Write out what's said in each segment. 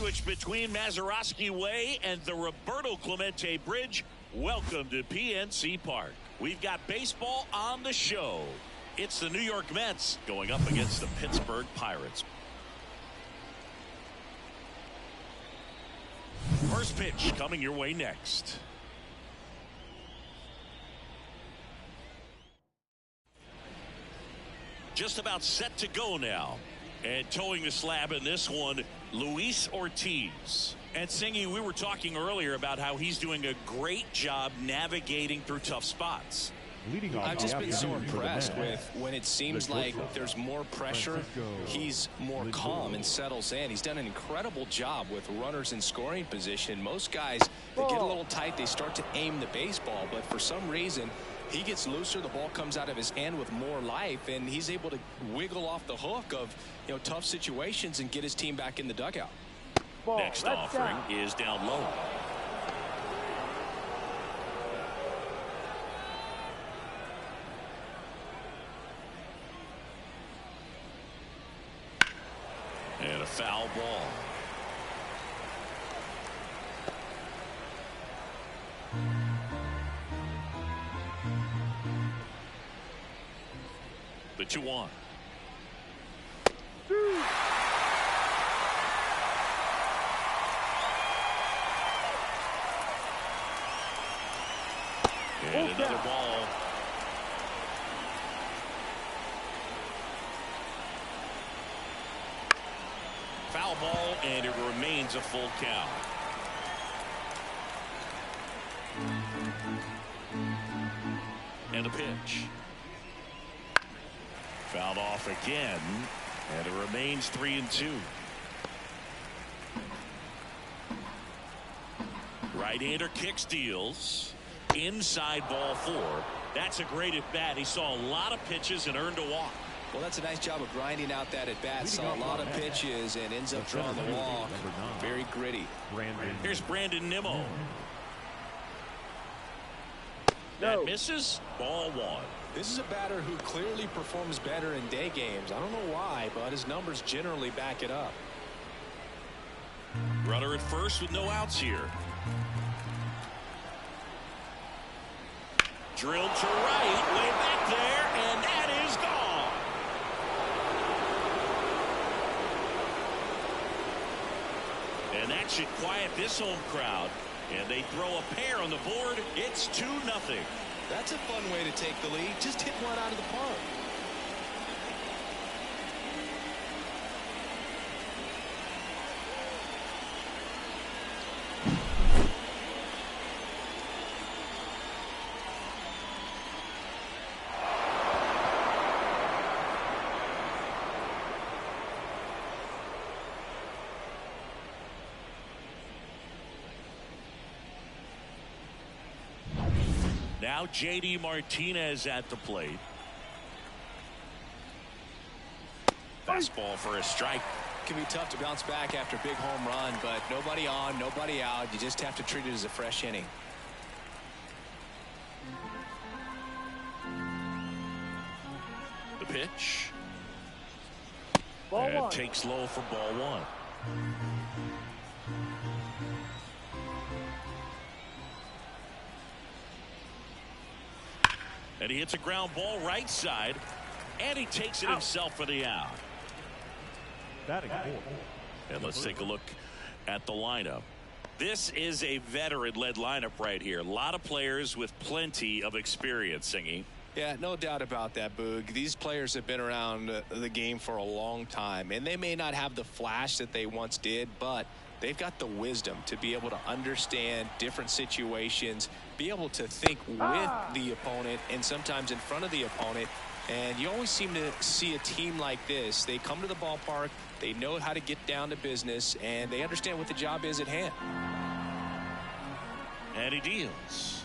sandwiched between Mazeroski Way and the Roberto Clemente Bridge. Welcome to PNC Park. We've got baseball on the show. It's the New York Mets going up against the Pittsburgh Pirates. First pitch coming your way next. Just about set to go now. And towing the slab in this one, Luis Ortiz. And Singy, we were talking earlier about how he's doing a great job navigating through tough spots. I've just been so impressed with when it seems like there's more pressure, he's more calm and settles in. He's done an incredible job with runners in scoring position. Most guys, they get a little tight, they start to aim the baseball, but for some reason, he gets looser, the ball comes out of his hand with more life, and he's able to wiggle off the hook of tough situations and get his team back in the dugout. Next offering is down low. And a foul ball. The 2-1. And another ball. Foul ball, and it remains a full count. And a pitch. Fouled off again, and it remains 3-2. Right-hander kick steals. Inside ball 4. That's a great at-bat. He saw a lot of pitches and earned a walk. Well, that's a nice job of grinding out that at-bat. Saw a lot of pitches and ends up drawing the walk. Very gritty. Here's Brandon Nimmo. That misses. Ball 1. This is a batter who clearly performs better in day games. I don't know why, but his numbers generally back it up. Runner at first with no outs here. Drilled to right, way back there, and that is gone. And that should quiet this home crowd. And they throw a pair on the board. It's 2-0. That's a fun way to take the lead. Just hit one out of the park. Now J.D. Martinez at the plate. Fastball for a strike. It can be tough to bounce back after a big home run, but nobody on, nobody out. You just have to treat it as a fresh inning. The pitch. And takes low for ball 1. And he hits a ground ball right side, and he takes it himself for the out. And let's take a look at the lineup. This is a veteran-led lineup right here. A lot of players with plenty of experience, Singy. Yeah, no doubt about that, Boog. These players have been around the game for a long time, and they may not have the flash that they once did, but they've got the wisdom to be able to understand different situations, be able to think with the opponent and sometimes in front of the opponent. And you always seem to see a team like this. They come to the ballpark, they know how to get down to business, and they understand what the job is at hand. And he deals.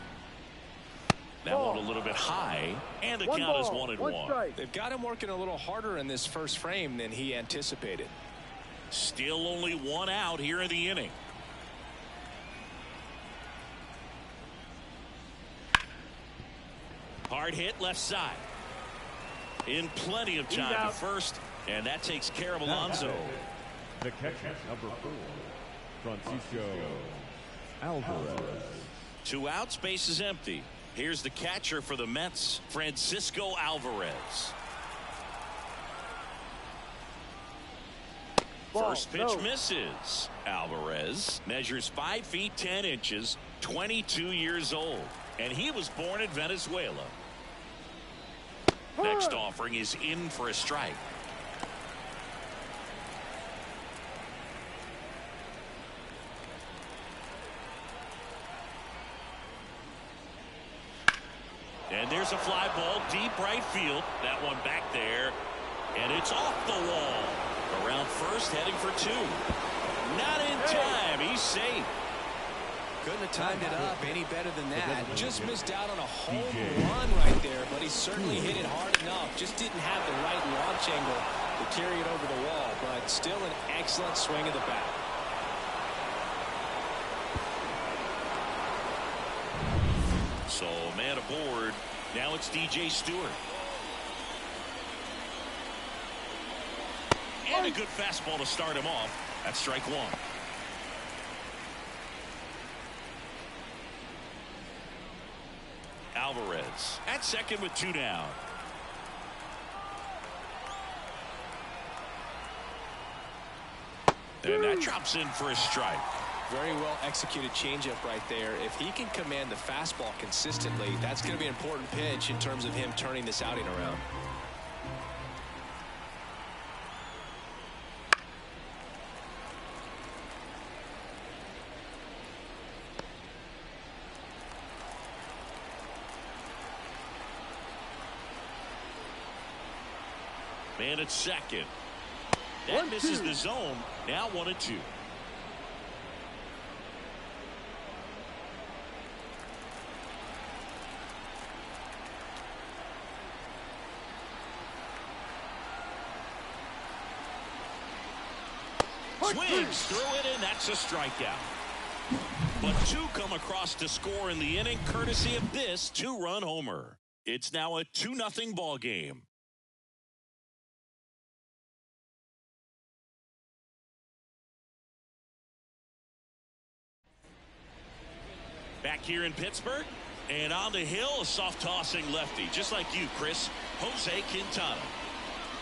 That one a little bit high, and the count is 1-1. They've got him working a little harder in this first frame than he anticipated. Still only 1 out here in the inning. Hard hit left side. In plenty of time to first, and that takes care of Alonso. The catcher, number 4. Francisco Alvarez. 2 outs, base is empty. Here's the catcher for the Mets, Francisco Alvarez. First pitch misses. Alvarez measures 5 feet 10 inches, 22 years old, and he was born in Venezuela. Next offering is in for a strike. And there's a fly ball deep right field. That one back there, and it's off the wall. Around first, heading for 2. Not in time. He's safe. Couldn't have timed it up any better than that. Just missed out on a home run right there, but he certainly hit it hard enough. Just didn't have the right launch angle to carry it over the wall, but still an excellent swing of the bat. So, man aboard. Now it's DJ Stewart. And a good fastball to start him off. That's strike 1. Alvarez at second with 2 down. And that drops in for a strike. Very well executed changeup right there. If he can command the fastball consistently, that's going to be an important pitch in terms of him turning this outing around. Man at second. That misses the zone. Now 1-2. Swings through it, and that's a strikeout. But 2 come across to score in the inning, courtesy of this 2-run homer. It's now a 2-0 ball game. Back here in Pittsburgh, and on the hill, a soft tossing lefty, just like you, Chris, Jose Quintana.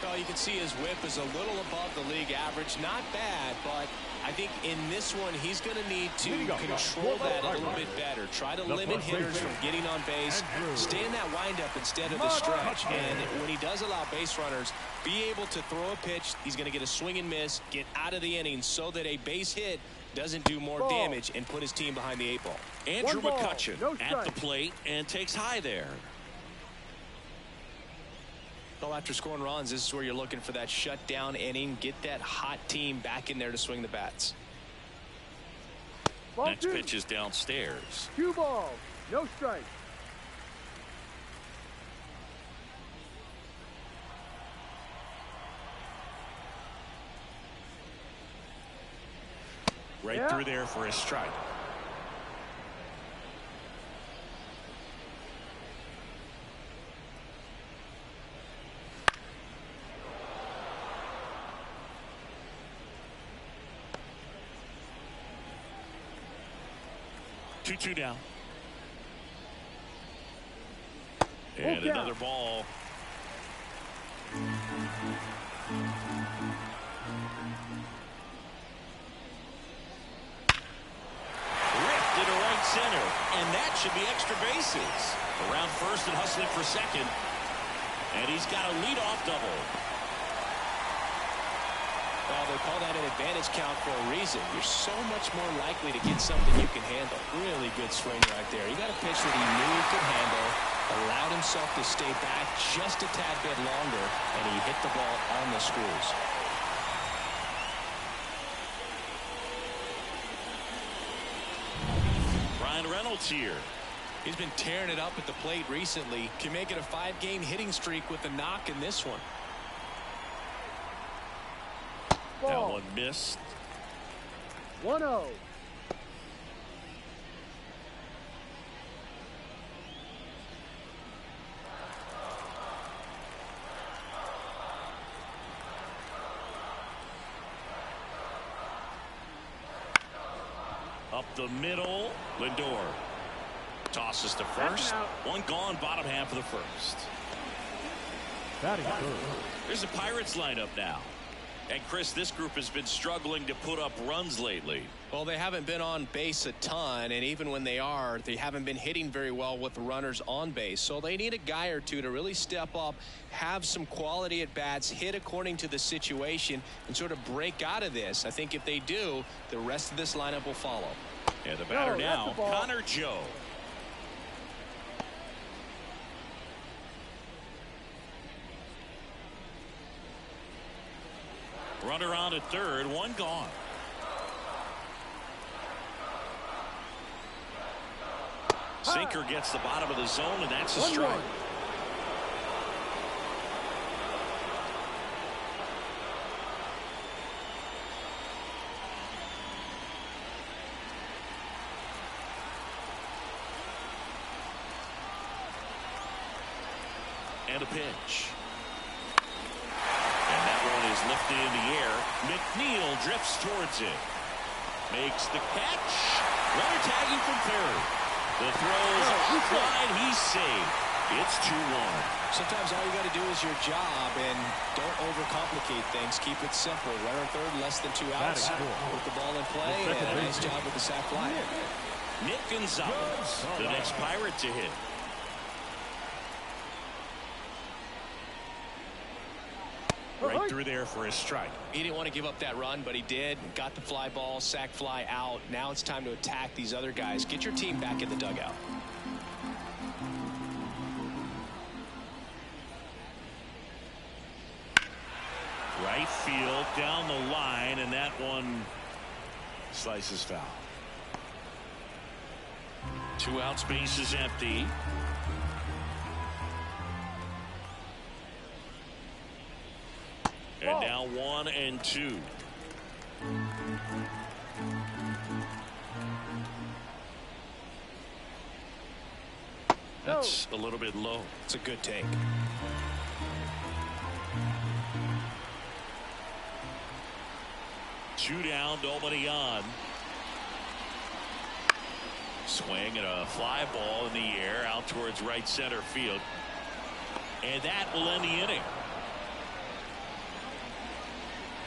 Well, you can see his whip is a little above the league average. Not bad, but I think in this one, he's going to need to control that a little bit better. Try to limit hitters from getting on base. Stay in that windup instead of the stretch. And when he does allow base runners, be able to throw a pitch. He's going to get a swing and miss, get out of the inning so that a base hit doesn't do more damage and put his team behind the 8 ball. Andrew McCutchen at the plate and takes high there. Well, after scoring runs, this is where you're looking for that shutdown inning. Get that hot team back in there to swing the bats. Next pitch is downstairs. 2 balls, no strike. Right through there for a strike. Two down. And another ball. Ripped into right center, and that should be extra bases. Around first and hustling for second, and he's got a leadoff double. Well, they call that an advantage count for a reason. You're so much more likely to get something you can handle. Really good swing right there. He got a pitch that he knew he could handle, allowed himself to stay back just a tad bit longer, and he hit the ball on the screws. Ryan Reynolds here. He's been tearing it up at the plate recently. Can make it a 5-game hitting streak with the knock in this one. That one missed. 1-0. the middle. Lindor tosses to first. One gone, bottom half of the first. Batting third. There's the Pirates lineup now. And Chris, this group has been struggling to put up runs lately. Well, they haven't been on base a ton, and even when they are, they haven't been hitting very well with the runners on base. So they need a guy or two to really step up, have some quality at bats, hit according to the situation, and sort of break out of this. I think if they do, the rest of this lineup will follow. And the batter now, Connor Joe. Runner on at third, one gone. Sinker gets the bottom of the zone, and that's a strike. And a pitch. Lifted in the air. McNeil drifts towards it. Makes the catch. Runner tagging from third. The throw is offline. He's saved. It's 2-1. Sometimes all you got to do is your job and don't overcomplicate things. Keep it simple. Runner third, less than 2 outs. Put the ball in play, and a nice job with the sac fly. Nick Gonzalez, the next Pirate to hit. Right through there for a strike. He didn't want to give up that run, but he did. Got the fly ball, sac fly out. Now it's time to attack these other guys. Get your team back in the dugout. Right field, down the line, and that one slices foul. 2 outs, base is empty. And now 1-2. That's a little bit low. It's a good take. Two down, nobody on. Swing and a fly ball in the air out towards right center field. And that will end the inning.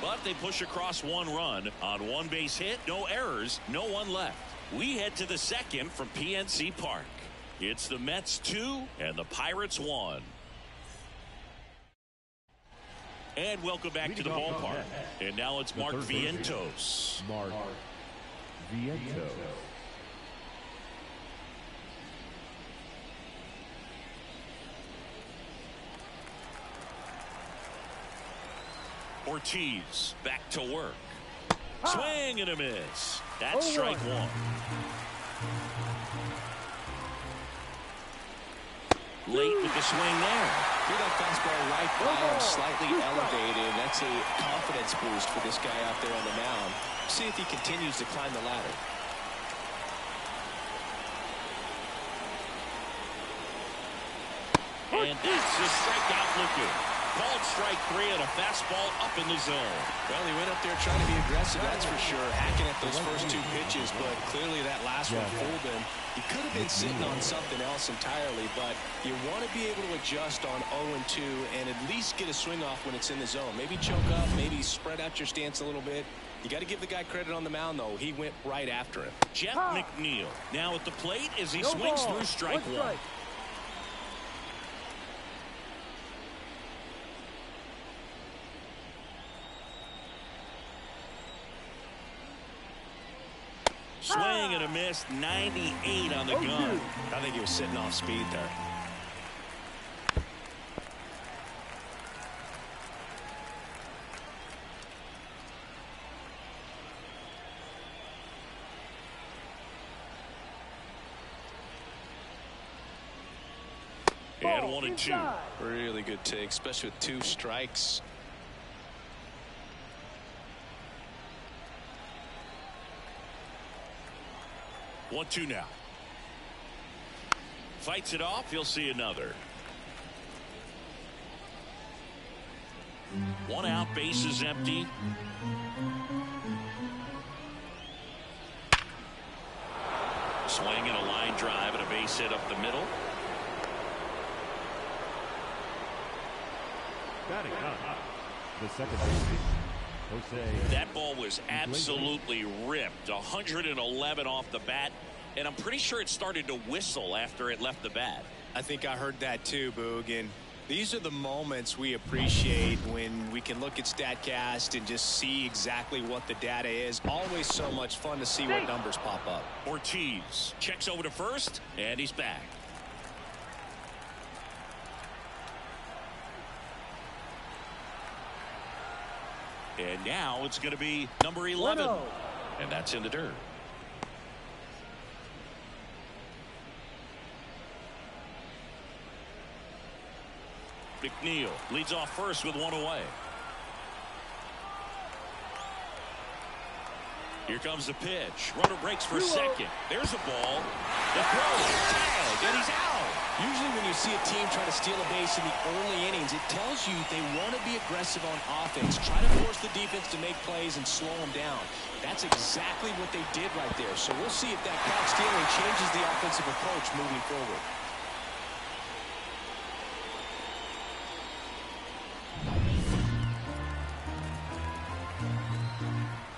But they push across 1 run on 1 base hit, no errors, no one left. We head to the second from PNC Park. It's the Mets 2 and the Pirates 1. And welcome back to the ballpark. And now it's Mark Vientos. Mark Vientos. Ortiz back to work. Swing and a miss. That's strike 1. Late with the swing there. Hear that fastball right by him, slightly elevated. That's a confidence boost for this guy out there on the mound. See if he continues to climb the ladder. And that's the strikeout looking. Called strike 3 and a fastball up in the zone. Well, he went up there trying to be aggressive, that's for sure. Hacking at those first 2 pitches, but clearly that last one fooled him. He could have been sitting on something else entirely, but you want to be able to adjust on 0-2 and at least get a swing off when it's in the zone. Maybe choke up, maybe spread out your stance a little bit. You got to give the guy credit on the mound, though. He went right after him. Jeff McNeil now at the plate as he swings through strike 1. Swing and a miss, 98 on the gun. I think he was sitting off speed there. And 1-2. Really good take, especially with 2 strikes. One, 2 now. Fights it off. He'll see another. 1 out. Base is empty. swing and a line drive and a base hit up the middle. Batting up, the second baseman, Jose. That ball was absolutely ripped. 111 off the bat, and I'm pretty sure it started to whistle after it left the bat. I think I heard that too, Boog. And these are the moments we appreciate when we can look at StatCast and just see exactly what the data is. Always so much fun to see what numbers pop up. Ortiz checks over to first, and he's back. And now it's going to be number 11. 1-0. And that's in the dirt. McNeil leads off first with one away. Here comes the pitch. Runner breaks for second. There's a ball. The throw. Tag. And he's out. Usually when you see a team try to steal a base in the early innings, it tells you they want to be aggressive on offense. Try to force the defense to make plays and slow them down. That's exactly what they did right there. So we'll see if that caught stealing changes the offensive approach moving forward.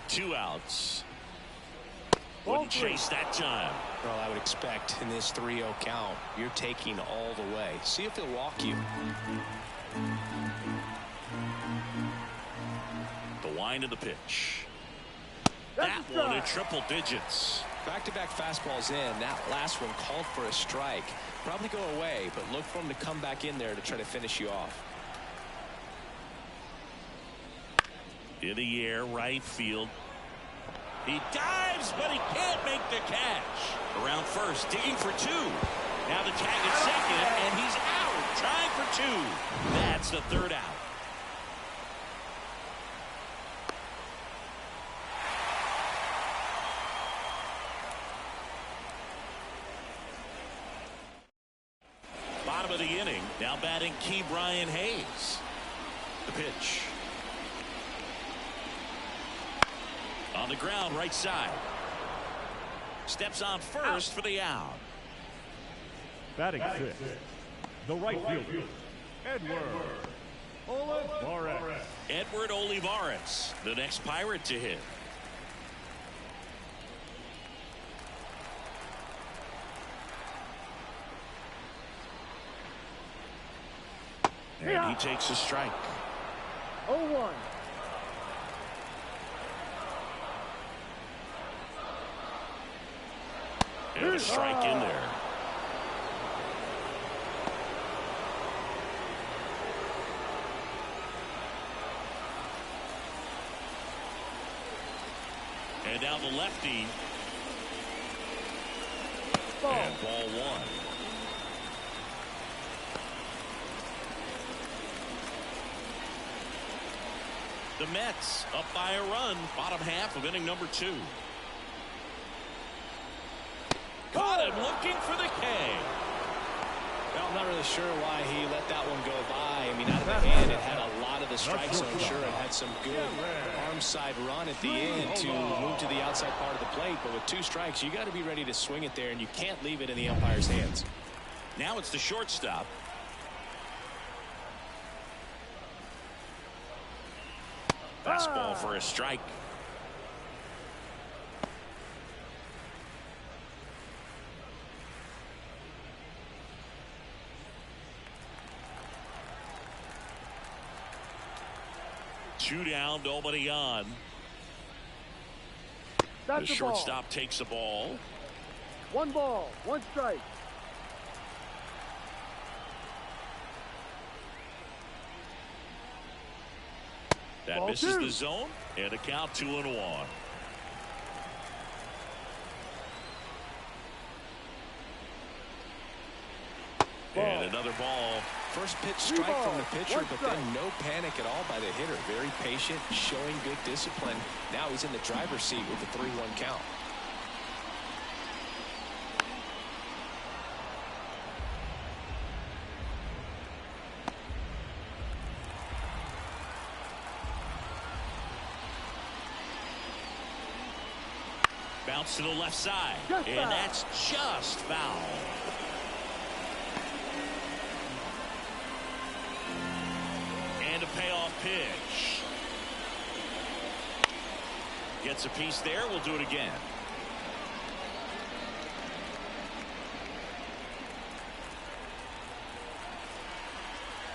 Two outs. Wouldn't chase that time. Well, I would expect in this 3-0 count, you're taking all the way. See if he'll walk you. The wind of the pitch. That one in triple digits. Back-to-back fastballs in. That last one called for a strike. Probably go away, but look for him to come back in there to try to finish you off. In the air, right field. He dives, but he can't make the catch. Around first, digging for two. Now the tag at second, and he's out, trying for two. That's the third out. Bottom of the inning, now batting Key Brian Hayes. The pitch. On the ground, right side. Steps on first for the out. Batting sixth, the right fielder, Edward Olivares. Edward Olivares, the next Pirate to hit. And he takes a strike. 0-1. And a strike in there. And now the lefty. And ball one. The Mets up by a run, bottom half of inning number 2. Caught him looking for the K. Well, I'm not really sure why he let that one go by. I mean, out of the hand, it had a lot of the strikes, so I'm sure it had some good arm side run at the end to move to the outside part of the plate. But with 2 strikes, you got to be ready to swing it there, and you can't leave it in the umpire's hands. Now it's the shortstop. Fastball for a strike. Two down, nobody on. That's the shortstop takes the ball. 1 ball, 1 strike. That Ball misses 2. the zone, and a count 2-1. And another ball. First pitch strike from the pitcher, but then no panic at all by the hitter. Very patient, showing good discipline. Now he's in the driver's seat with the 3-1 count. Bounce to the left side. Just and foul. That's just foul. And a payoff pitch. Gets a piece there. We'll do it again.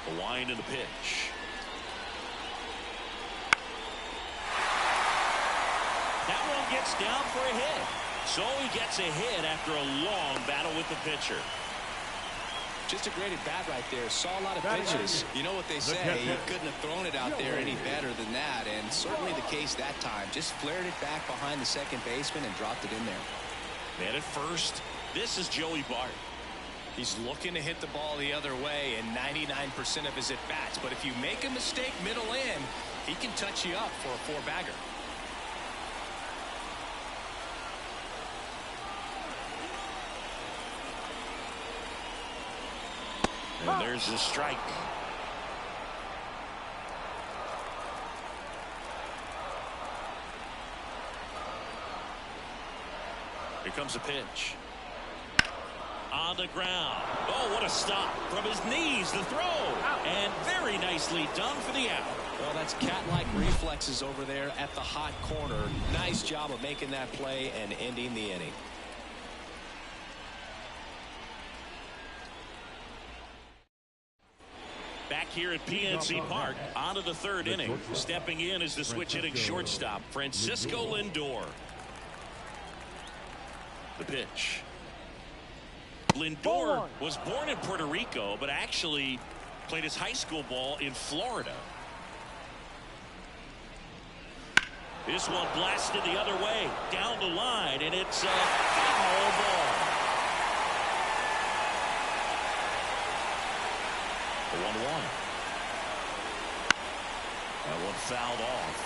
The wind and the pitch. That one gets down for a hit. So he gets a hit after a long battle with the pitcher. Just a great at bat right there. Saw a lot of pitches. You know what they say, he couldn't have thrown it out there any better than that, and certainly the case that time. Just flared it back behind the second baseman and dropped it in there. Man at first. This is Joey Bart. He's looking to hit the ball the other way in 99% of his at bats, but if you make a mistake middle in, he can touch you up for a four-bagger. And there's the strike. Here comes a pitch. On the ground. Oh, what a stop. From his knees, the throw. And very nicely done for the out. Well, that's cat-like reflexes over there at the hot corner. Nice job of making that play and ending the inning. Back here at PNC Park, on to the third inning. Stepping in is the switch-hitting shortstop, Francisco Lindor. The pitch. Lindor was born in Puerto Rico, but actually played his high school ball in Florida. This one blasted the other way, down the line, and it's a foul ball. The 1-1. That one fouled off.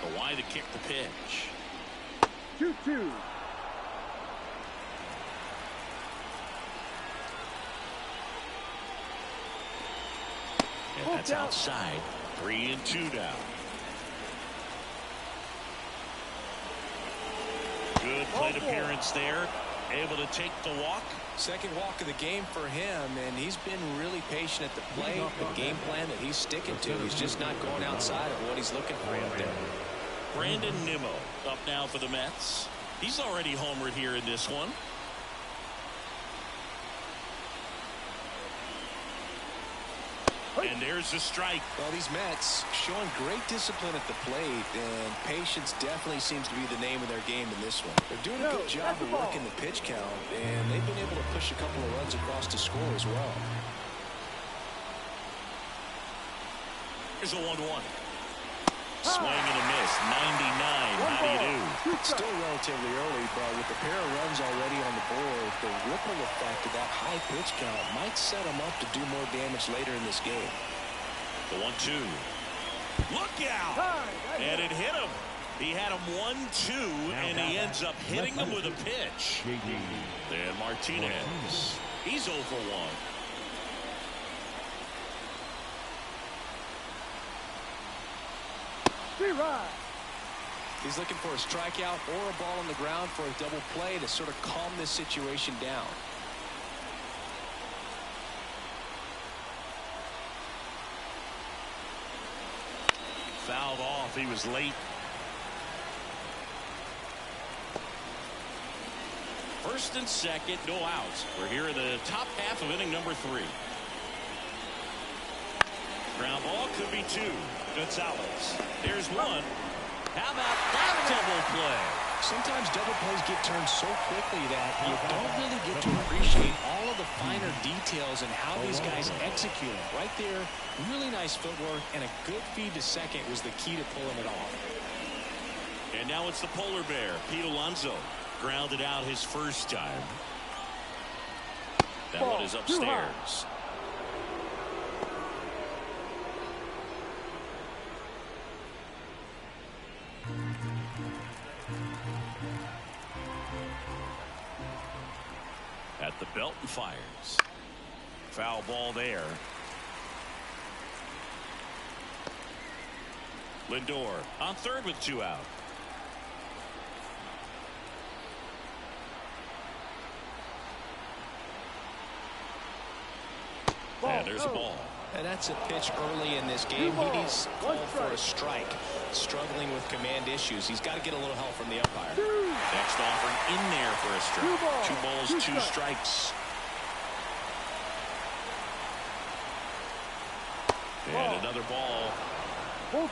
The wide to kick the pitch. 2-2. And that's outside. 3-2 now. Good plate appearance there. Able to take the walk. Second walk of the game for him, and he's been really patient at the plate. The game plan that he's sticking to. He's just not going outside of what he's looking for up there. Brandon Nimmo up now for the Mets. He's already homered here in this one. And there's the strike. Well, these Mets showing great discipline at the plate, and patience definitely seems to be the name of their game in this one. They're doing a good job of working the pitch count, and they've been able to push a couple of runs across to score as well. Here's a 1-1. Swing and a miss. 99. How do you do? Still relatively early, but with a pair of runs already on the board, the ripple effect of that high pitch count might set him up to do more damage later in this game. The 1-2. Look out! And it hit him. He had him 1-2, and he ends up hitting him with a pitch. And Martinez. He's 0 for 1. He's looking for a strikeout or a ball on the ground for a double play to sort of calm this situation down. Fouled off. He was late. First and second, no outs. We're here in the top half of inning number 3. Ground ball could be 2. Gonzalez. There's 1. How about that double play? Sometimes double plays get turned so quickly that you don't really get to appreciate all of the finer details and how these guys execute it. Right there, really nice footwork, and a good feed to second was the key to pulling it off. And now it's the polar bear, Pete Alonso. Grounded out his first time. That one is upstairs. At the belt and fires. Foul ball there. Lindor on third with 2 out. And there's a ball. And that's a pitch early in this game. He needs called for a strike. Struggling with command issues. He's got to get a little help from the umpire. Next offering in there for a strike. 2 balls, 2 strikes. And another ball.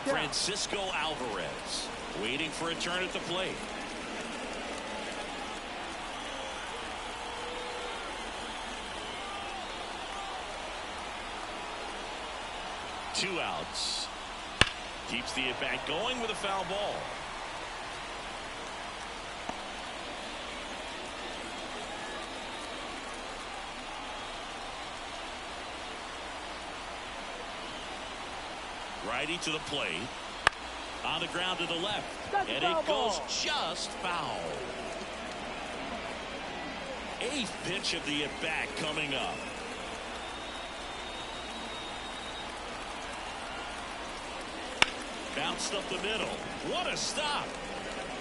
Francisco Alvarez waiting for a turn at the plate. Two outs. Keeps the at-bat going with a foul ball. Righty to the plate. On the ground to the left. And it goes just foul. 8th pitch of the at-bat coming up. Bounced up the middle. What a stop.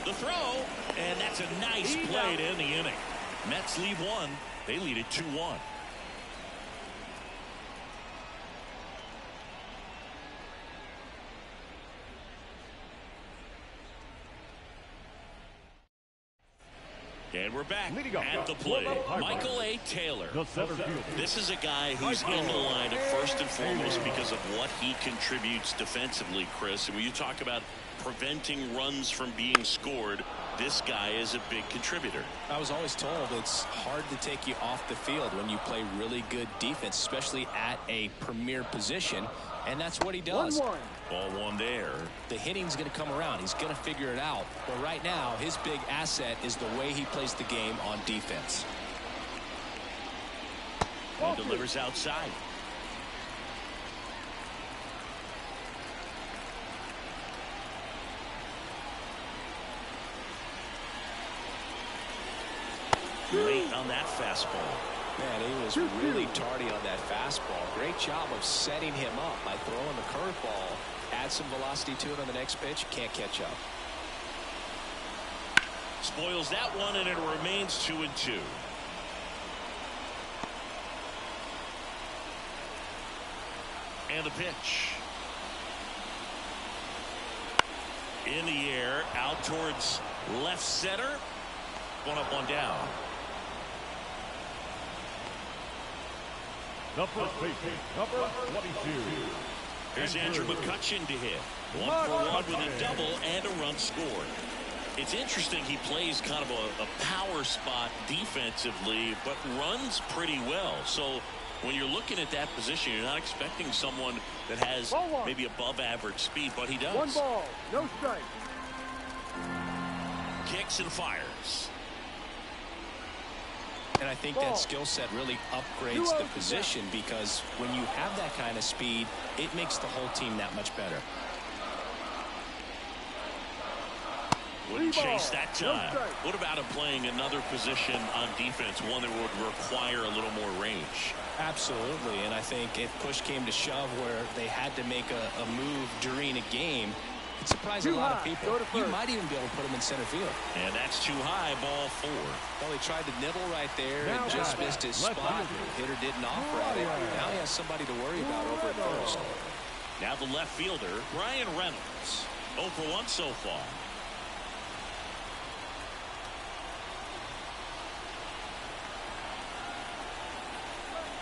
The throw. And that's a nice play to end the inning. Mets lead 1. They lead it 2-1. And we're back at the plate. Michael A. Taylor. This is a guy who's in the lineup first and foremost because of what he contributes defensively, Chris. And when you talk about preventing runs from being scored, this guy is a big contributor. I was always told it's hard to take you off the field when you play really good defense, especially at a premier position. And that's what he does. 1-1. Ball 1 there. The hitting's going to come around. He's going to figure it out. But right now, his big asset is the way he plays the game on defense. And delivers outside. Late on that fastball. Man, he was really tardy on that fastball. Great job of setting him up by throwing the curveball. Add some velocity to it on the next pitch. Can't catch up. Spoils that one, and it remains 2-2. And the pitch. In the air, out towards left center. 1 up, 1 down. The first baseman, number 22. Here's Andrew McCutchen to hit. 1 for 1 with a double and a run scored. It's interesting he plays kind of a power spot defensively, but runs pretty well. So when you're looking at that position, you're not expecting someone that has maybe above average speed, but he does. 1 ball, no strike. Kicks and fires. And I think that skill set really upgrades the position because when you have that kind of speed, it makes the whole team that much better. Wouldn't chase that time. What about him playing another position on defense, one that would require a little more range? Absolutely. And I think if push came to shove where they had to make a move during a game, it surprised a lot of people. You might even be able to put him in center field. And that's too high, ball 4. Well, he tried to nibble right there and just missed his spot. The hitter didn't offer at it. Now he has somebody to worry about over at first. Now the left fielder, Brian Reynolds. 0 for 1 so far.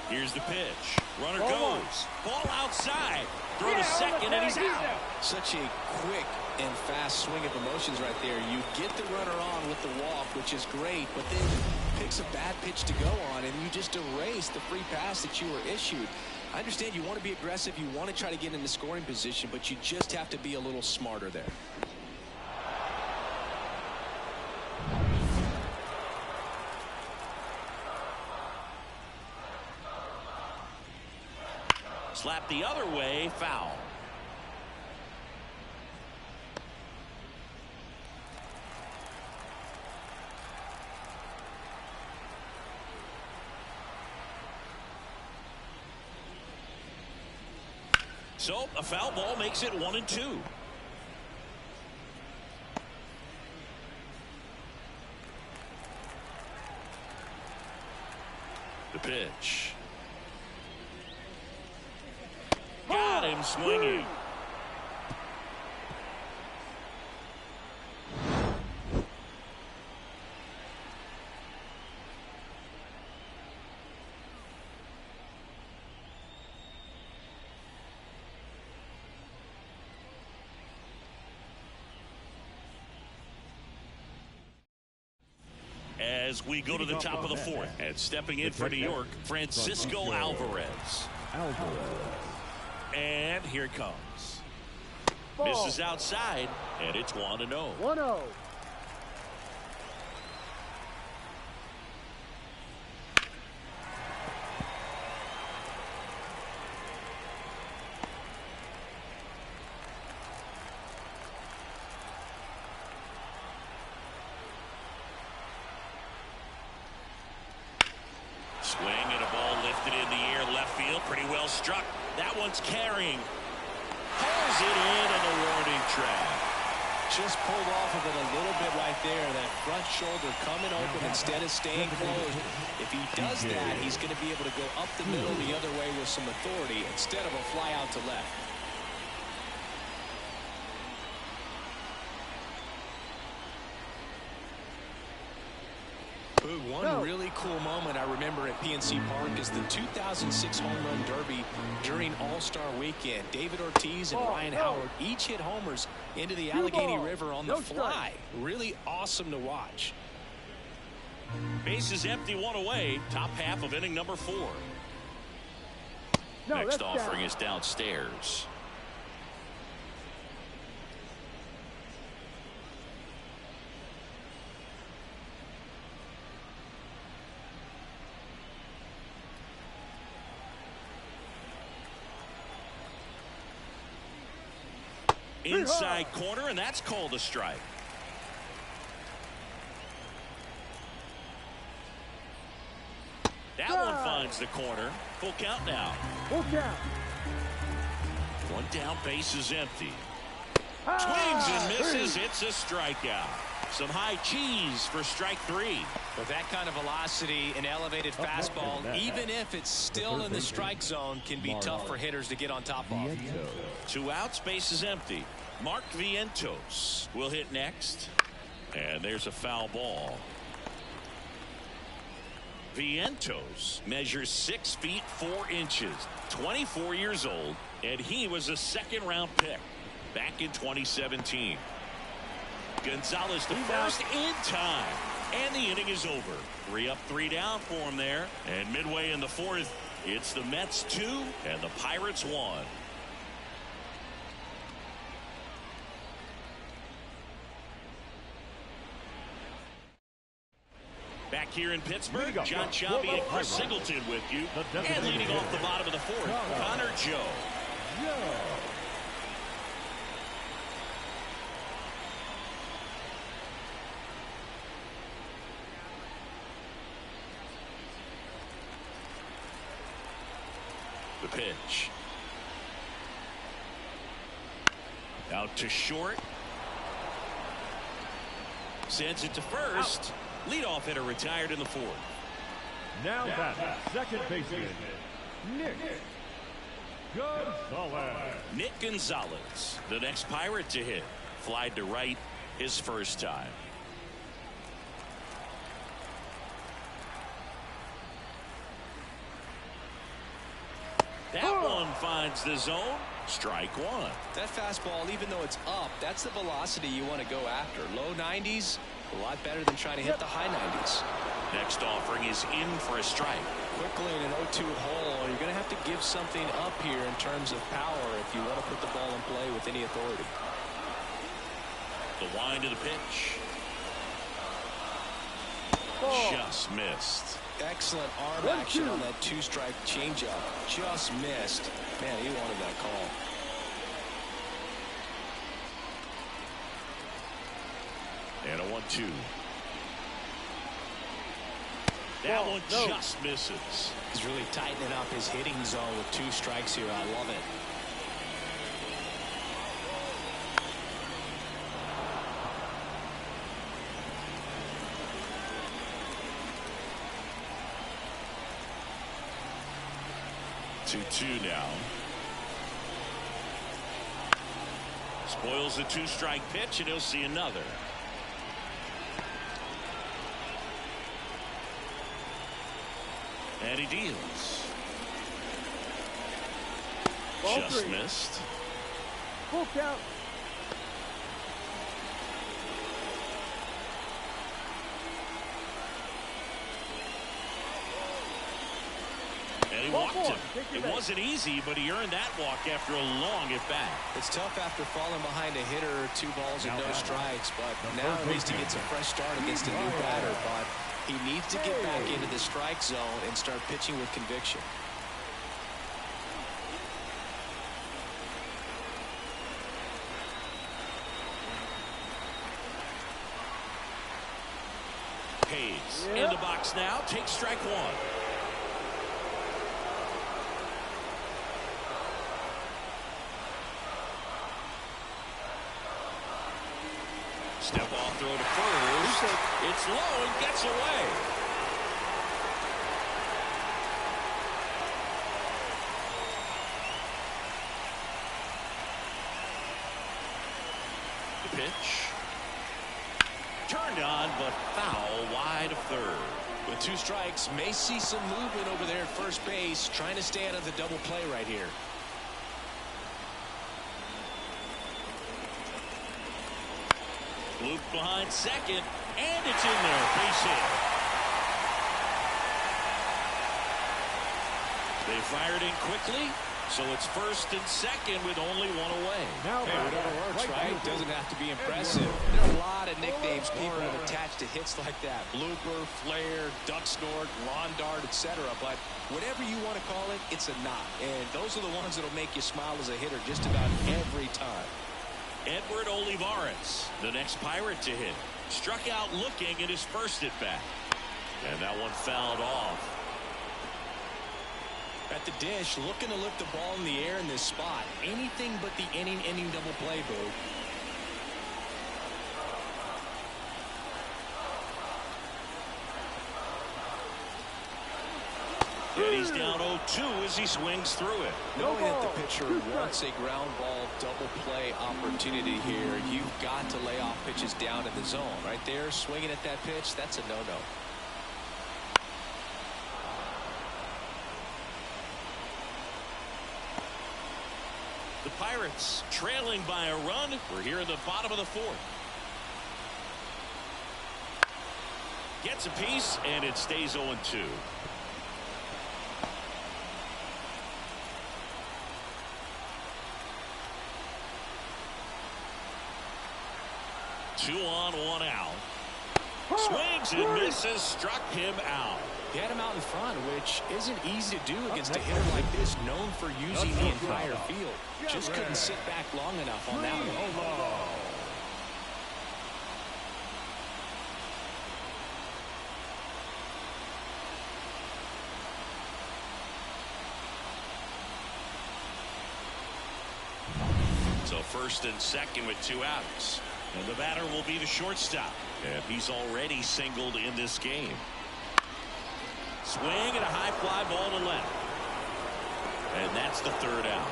Here's the pitch. Runner goes. Ball outside. Throw to second, and he's out. Such a quick and fast swing of emotions right there. You get the runner on with the walk, which is great, but then picks a bad pitch to go on, and you just erase the free pass that you were issued. I understand you want to be aggressive. You want to try to get into scoring position, but you just have to be a little smarter there. Slap the other way, foul. So a foul ball makes it 1-2. The pitch. Got him swinging. As we go to the top of the fourth, and stepping in for New York, Francisco Alvarez. And here it comes. Misses outside, and it's 1-0. 1-0. Swing and a ball lifted in the air, left field, pretty well struck. That one's carrying. Pulls it in on the warning track. Just pulled off of it a little bit right there. That front shoulder coming open instead of staying closed. If he does that, he's going to be able to go up the middle the other way with some authority instead of a fly out to left. One really cool moment I remember at PNC Park is the 2006 Home Run Derby during All-Star Weekend. David Ortiz and Ryan Howard each hit homers into the Allegheny River on the fly. Really awesome to watch. Bases empty, one away. Top half of inning number 4. Next offering is downstairs. Inside corner, and that's called a strike. That one finds the corner. Full count now. Full count. One down, base is empty. Swings and misses. It's a strikeout. Some high cheese for strike 3. With that kind of velocity, an elevated fastball, even if it's still in the strike zone, can be tough for hitters to get on top of. 2 outs, base is empty. Mark Vientos will hit next. And there's a foul ball. Vientos measures 6 feet 4 inches, 24 years old, and he was a second-round pick back in 2017. Gonzalez to first in time, and the inning is over. 3 up, 3 down for him there. And midway in the 4th, it's the Mets 2 and the Pirates 1. Back here in Pittsburgh, John Sciambi and Chris Singleton with you. And leading off the bottom of the 4th, Connor Joe. The pitch. Out to short. Sends it to first. Leadoff hitter retired in the 4th. Now that second baseman, Nick Gonzalez. Nick Gonzalez, the next Pirate to hit. Flied to right his first time. That one finds the zone. Strike 1. That fastball, even though it's up, that's the velocity you want to go after. Low 90s, a lot better than trying to hit the high 90s. Next offering is in for a strike. Quickly in an 0-2 hole, you're going to have to give something up here in terms of power if you want to put the ball in play with any authority. The wind of the pitch. Just missed. Excellent arm action on that 2-strike changeup. Just missed. Man, he wanted that call. And a 1-2. That one just misses. He's really tightening up his hitting zone with 2 strikes here. I love it. 2-2 now. Spoils the 2-strike pitch, and he'll see another. And he deals. Ball Just 3. missed. Full count. And he Ball walked 4. him. Take your It base. wasn't easy, but he earned that walk after a long at-bat. It's tough after falling behind a hitter, 2 balls and no strikes, but now at least he gets a fresh start against a new batter. But he needs to get back into the strike zone and start pitching with conviction. Hayes in the box now, takes strike 1. Step off throw to first. It's low and gets away. The pitch. Turned on, but foul wide of third. With 2 strikes, may see some movement over there at first base, trying to stay out of the double play right here. Loop behind second, and it's in there. Base hit. They fired in quickly, so it's first and second with only 1 away. Now Hey, whatever works, right? field. Doesn't have to be impressive. There are a lot of nicknames people have attached to hits like that. Blooper, flare, duck snort, lawn dart, etc. But whatever you want to call it, it's a knock. And those are the ones that'll make you smile as a hitter just about every time. Edward Olivares, the next Pirate to hit. Struck out looking at his first at bat. And that one fouled off. At the dish, looking to lift the ball in the air in this spot. Anything but the inning double play, Boo. And he's down 0-2 as he swings through it. Knowing that the pitcher wants a ground ball double play opportunity here, you've got to lay off pitches down in the zone. Right there, swinging at that pitch, that's a no-no. The Pirates trailing by a run. We're here in the bottom of the 4th. Gets a piece, and it stays 0-2. Two on, 1 out. Swings and misses, struck him out. He had him out in front, which isn't easy to do against a hitter like this, known for using the entire field. Just couldn't sit back long enough on that one. So first and second with 2 outs. And the batter will be the shortstop. And he's already singled in this game. Swing and a high fly ball to left. And that's the 3rd out.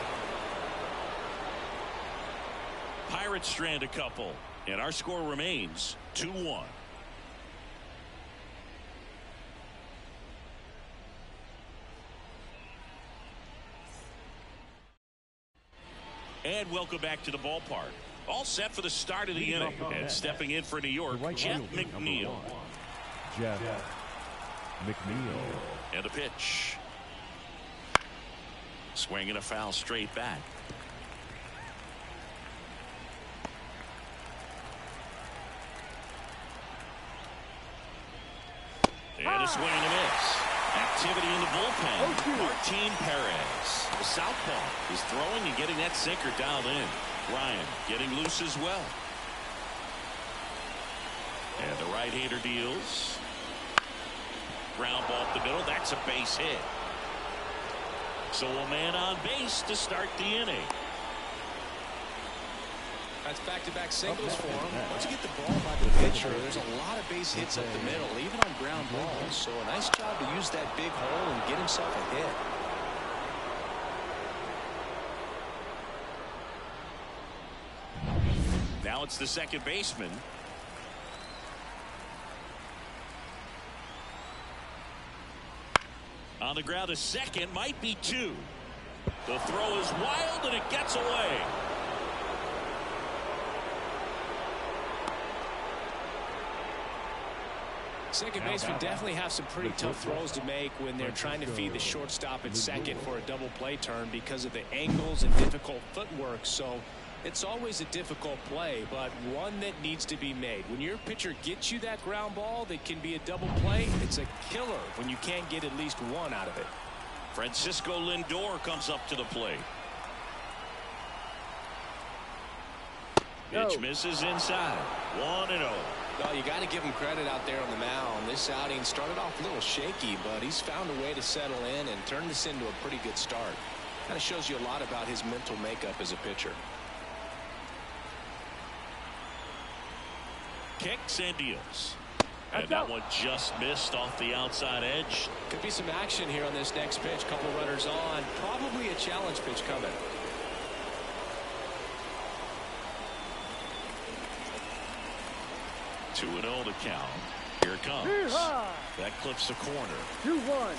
Pirates strand a couple. And our score remains 2-1. And welcome back to the ballpark. All set for the start of the inning. And stepping in for New York, Jeff McNeil. Jeff McNeil. And the pitch. Swing and a foul straight back. And a swing and a miss. Activity in the bullpen. Martin Perez, the southpaw, is throwing and getting that sinker dialed in. Ryan getting loose as well. And the right-hander deals. Ground ball up the middle. That's a base hit. So a man on base to start the inning. That's back-to-back singles for him. Once you get the ball by the pitcher, there's a lot of base hits up the middle, even on ground balls. So a nice job to use that big hole and get himself a hit. Now it's the second baseman. On the ground, a second, might be two. The throw is wild, and it gets away. Second baseman definitely have some pretty tough throws to make when they're trying to feed the shortstop at second for a double play turn because of the angles and difficult footwork. So it's always a difficult play, but one that needs to be made. When your pitcher gets you that ground ball that can be a double play, it's a killer when you can't get at least one out of it. Francisco Lindor comes up to the plate. Pitch misses inside. 1-0. Well, you got to give him credit out there on the mound. This outing started off a little shaky, but he's found a way to settle in and turn this into a pretty good start. Kind of shows you a lot about his mental makeup as a pitcher. Kicks and deals. And that one just missed off the outside edge. Could be some action here on this next pitch. Couple runners on. Probably a challenge pitch coming. 2-0 the count. Here it comes. That clips the corner. 2-1.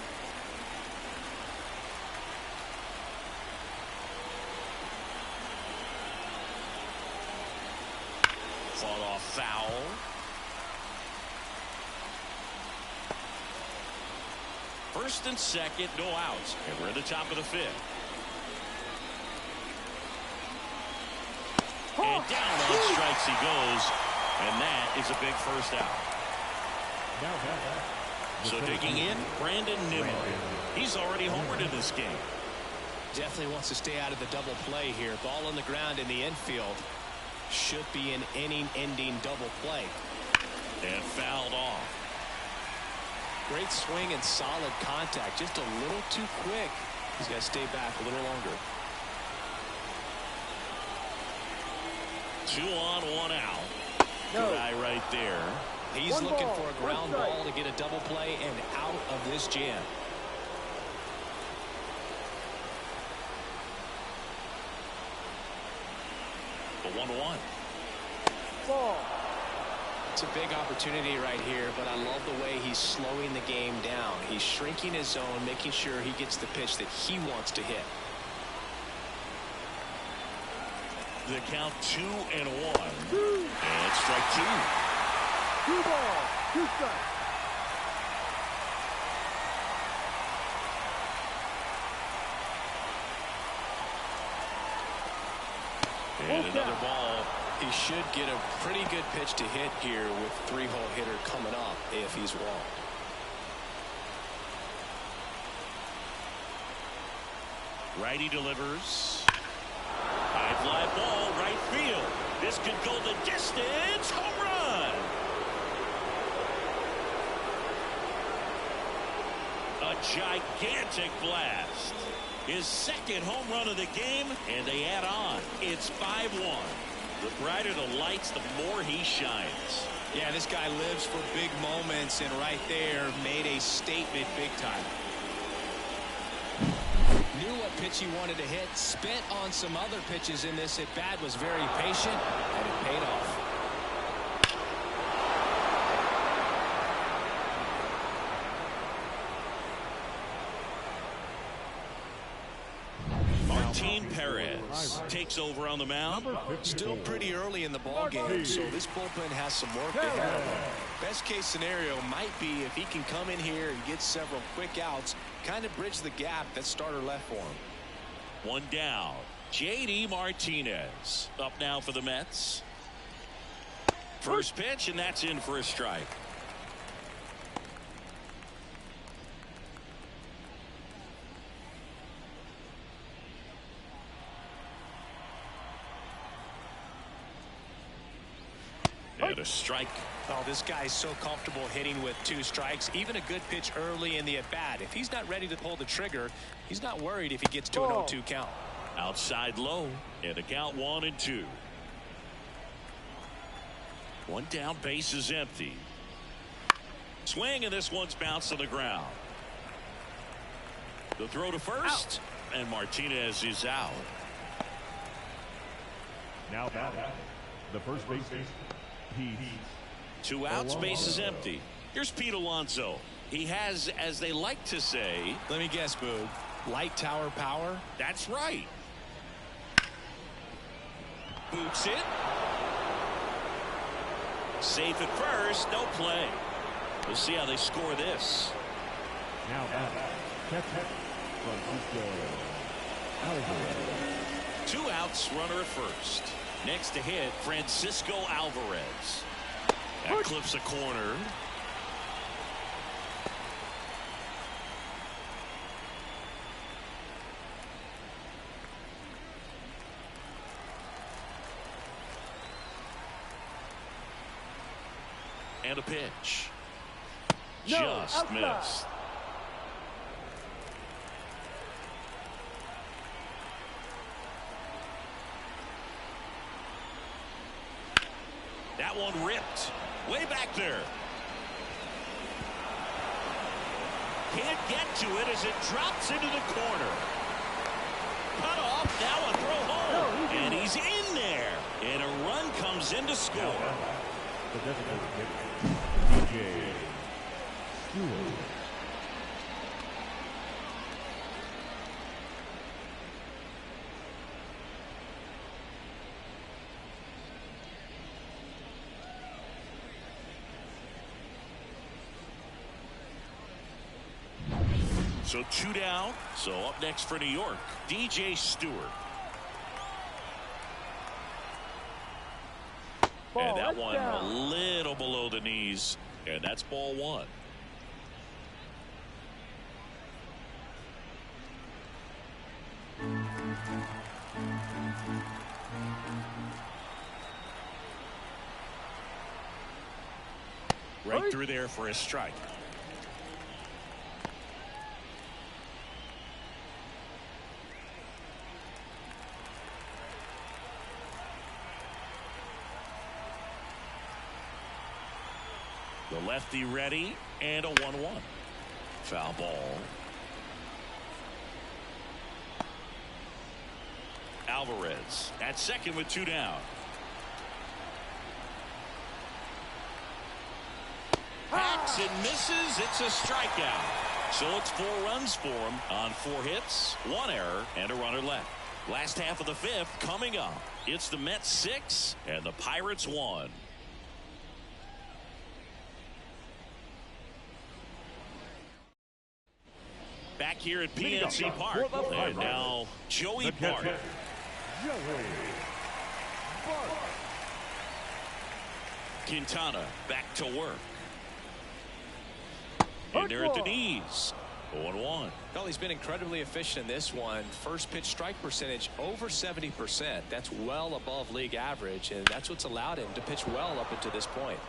Fought off foul. First and second, no outs. And we're at the top of the fifth. And down on strikes he goes. And that is a big first out. So digging in, Brandon Nimmo. He's already homered in this game. Definitely wants to stay out of the double play here. Ball on the ground in the infield. Should be an inning-ending double play. And fouled off. Great swing and solid contact. Just a little too quick. He's got to stay back a little longer. 2 on, 1 out. No. Guy right there. He's looking for a ground ball to get a double play and out of this jam. The 1-1. Ball. It's a big opportunity right here, but I love the way he's slowing the game down. He's shrinking his zone, making sure he gets the pitch that he wants to hit. The count 2-1. And strike 2. 2 balls, 2 strikes. And another ball. He should get a pretty good pitch to hit here with 3-hole hitter coming up if he's walked. Righty delivers. High fly ball, right field. This could go the distance. Home run. A gigantic blast. His second home run of the game, and they add on. It's 5-1. The brighter the lights, the more he shines. Yeah, this guy lives for big moments, and right there made a statement big time. Knew what pitch he wanted to hit, spent on some other pitches in this at bat, was very patient, and it paid off. Martin Perez takes over on the mound. Still pretty early in the ball game, so this bullpen has some work ahead of him. Best case scenario might be if he can come in here and get several quick outs, kind of bridge the gap that starter left for him. 1 down. J.D. Martinez up now for the Mets. First pitch, and that's in for a strike. And a strike. Oh, this guy's so comfortable hitting with 2 strikes. Even a good pitch early in the at-bat. If he's not ready to pull the trigger, he's not worried if he gets to an 0-2 count. Outside low, and a count 1-2. 1 down, base is empty. Swing, and this one's bounced to the ground. The throw to first, and Martinez is out. Now batting. The first baseman, Pete. 2 outs, base is empty. Here's Pete Alonso. He has, as they like to say, let me guess, Boog, light tower power. That's right. Boots it. Safe at first, no play. We'll see how they score this. Now back, catcher, Francisco Alvarez. 2 outs, runner at first. Next to hit, Francisco Alvarez. That clips a corner. And a pitch. No, Just outside. missed. That one ripped. Way back there. Can't get to it as it drops into the corner. Cut off. Now a throw home. And he's in there. And a run comes in to score. The designated hitter, DJ Stewart. So 2 down. So up next for New York, DJ Stewart. And that one a little below the knees. And that's ball 1. Right through there for a strike. The lefty ready, and a 1-1. Foul ball. Alvarez at second with 2 down. Hacks and misses. It's a strikeout. So it's 4 runs for him on 4 hits, 1 error, and a runner left. Last half of the 5th coming up. It's the Mets 6 and the Pirates 1. Back here at PNC Park. And now Joey Bart. Joey Bart. Quintana back to work. And they're at the knees. 0-1. Well, he's been incredibly efficient in this one. First pitch strike percentage over 70%. That's well above league average, and that's what's allowed him to pitch well up until this point.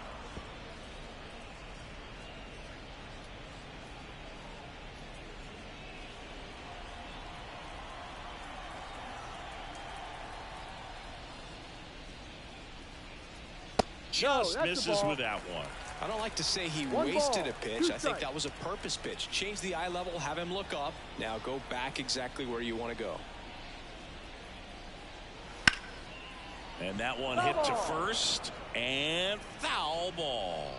Just misses with that one. I don't like to say he wasted a pitch. I think that was a purpose pitch. Change the eye level, have him look up. Now go back exactly where you want to go. And that one hit to first, and foul ball.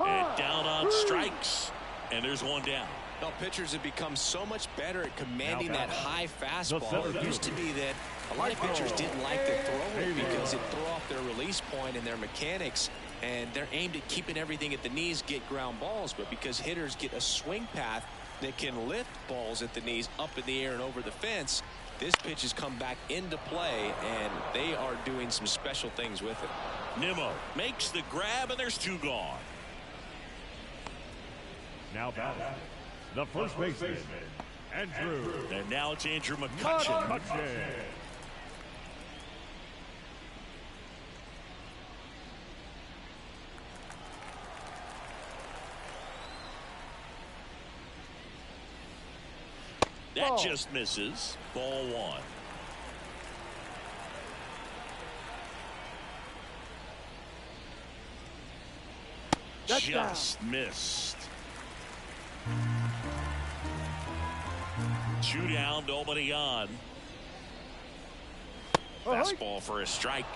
And down on strikes, and there's 1 down. Well, pitchers have become so much better at commanding that high fastball. It used to be that a lot of pitchers didn't like to throw it because it threw off their release point and their mechanics, and they're aimed at keeping everything at the knees, get ground balls. But because hitters get a swing path that can lift balls at the knees up in the air and over the fence, this pitch has come back into play, and they are doing some special things with it. Nimmo makes the grab, and there's 2 gone. Now batting, the first baseman, Andrew. And now it's Andrew McCutchen. That just misses. Ball 1. Just missed. 2 down, nobody on. Fastball for a strike.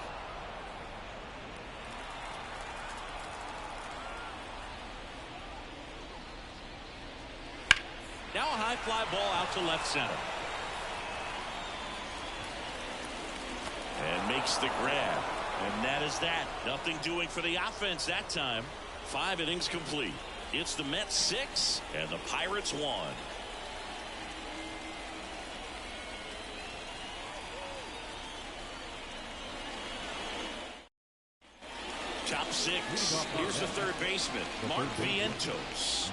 Now a high fly ball out to left center. And makes the grab. And that is that. Nothing doing for the offense that time. 5 innings complete. It's the Mets 6 and the Pirates 1. Top 6. Here's the third baseman, Mark Vientos.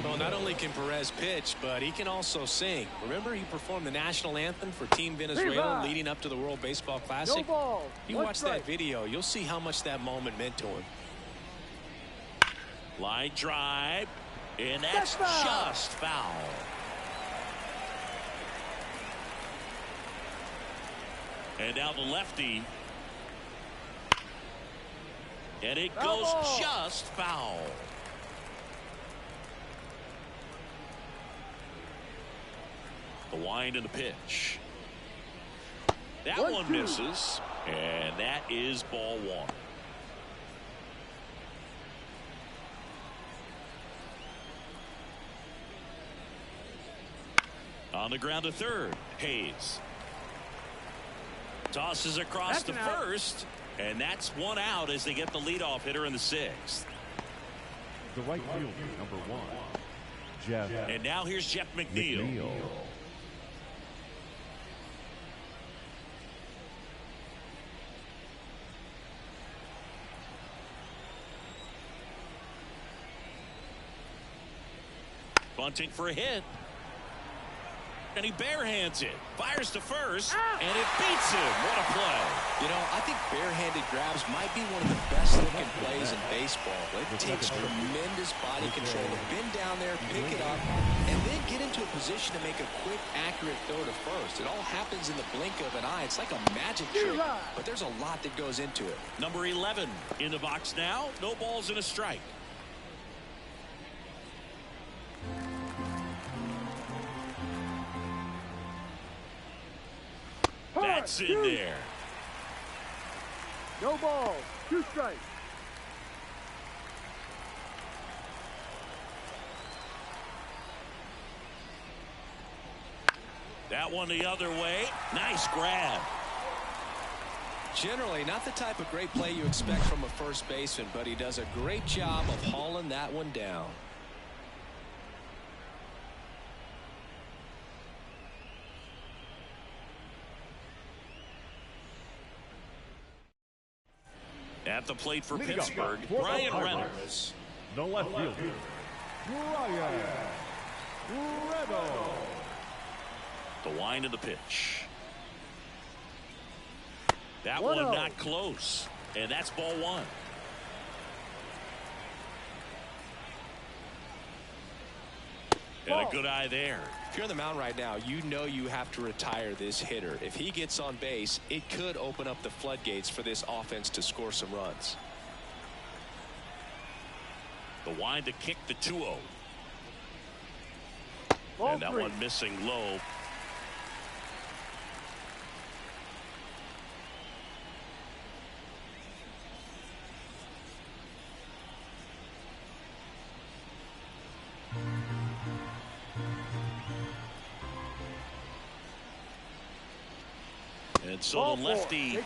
Well, not only can Perez pitch, but he can also sing. Remember, he performed the national anthem for Team Venezuela leading up to the World Baseball Classic. You watch that video, you'll see how much that moment meant to him. Line drive, and that's just foul. And now the lefty. And it goes just foul. The wind and the pitch. That one misses, and that is ball 1. On the ground to third, Hayes. Tosses across to first, and that's 1 out as they get the leadoff hitter in the 6th. The right fielder, number 1, Jeff. And now here's Jeff McNeil. Bunting for a hit. And he barehands it. Fires to first. And it beats him. What a play. You know, I think barehanded grabs might be one of the best looking plays in baseball. It takes tremendous body control to bend down there, pick it up, and then get into a position to make a quick, accurate throw to first. It all happens in the blink of an eye. It's like a magic trick, but there's a lot that goes into it. Number 11 in the box now. No balls and a strike. That's in there. No balls, 2 strikes. That one the other way. Nice grab. Generally, not the type of great play you expect from a first baseman, but he does a great job of hauling that one down. At the plate for Pittsburgh, Brian Reynolds. The left fielder, Brian Reynolds. The wind of the pitch. That one not close. And that's ball 1. And a good eye there. If you're on the mound right now, you know you have to retire this hitter. If he gets on base, it could open up the floodgates for this offense to score some runs. The wind to kick the 2-0. And that one missing low. And so the lefty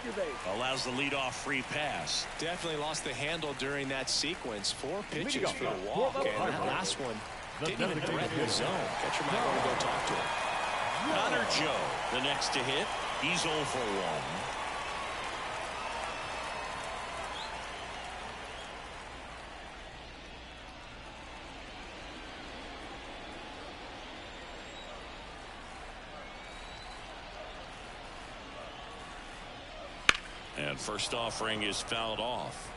allows the leadoff free pass. Definitely lost the handle during that sequence. 4 pitches for the walk, and the last one didn't even threaten the zone. Catcher might want to go talk to him. Connor Joe, the next to hit. He's 0 for 1. And first offering is fouled off.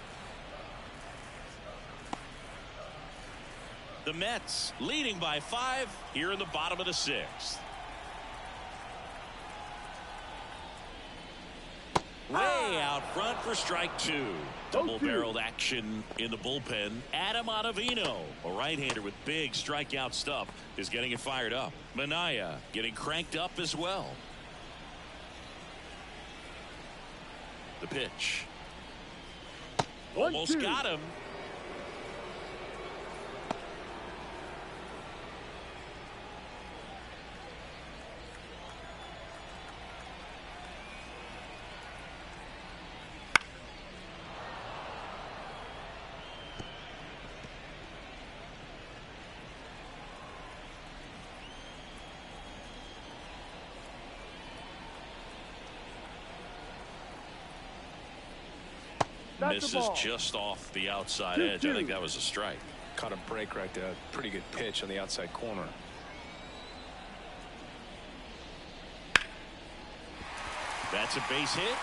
The Mets leading by 5 here in the bottom of the 6th. Way out front for strike two. Double-barreled action in the bullpen. Adam Ottavino, a right-hander with big strikeout stuff, is getting it fired up. Minaya getting cranked up as well. The pitch. Almost got him. Misses just off the outside edge. I think that was a strike. Caught a break right there. Pretty good pitch on the outside corner. That's a base hit.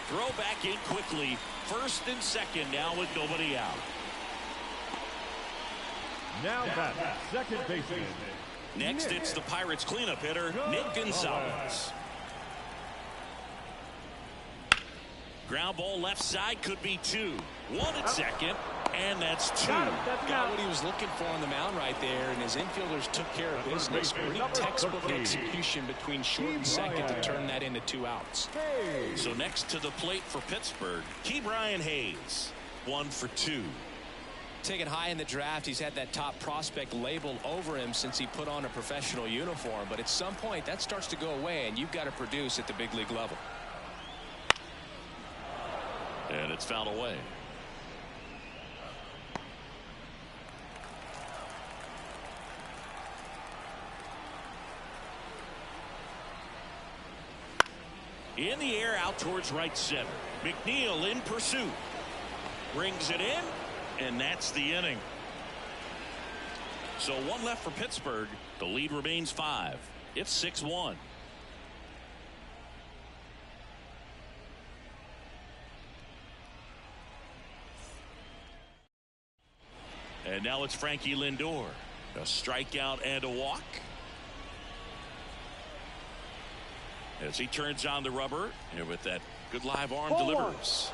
Throw back in quickly. First and second now with nobody out. Now back, second baseman. Next, it's the Pirates cleanup hitter, Nick Gonzalez. Ground ball left side, could be two. One at second, and that's two. Got what he was looking for on the mound right there, and his infielders took care of business. Pretty textbook execution between short and second to turn that into 2 outs. So next to the plate for Pittsburgh, Ke'Bryan Hayes, 1 for 2. Taken high in the draft, he's had that top prospect label over him since he put on a professional uniform, but at some point that starts to go away, and you've got to produce at the big league level. And it's fouled away. In the air out towards right center. McNeil in pursuit. Brings it in, and that's the inning. So 1 left for Pittsburgh. The lead remains 5. It's 6-1. And now it's Frankie Lindor. A strikeout and a walk. As he turns on the rubber, and with that good live arm delivers.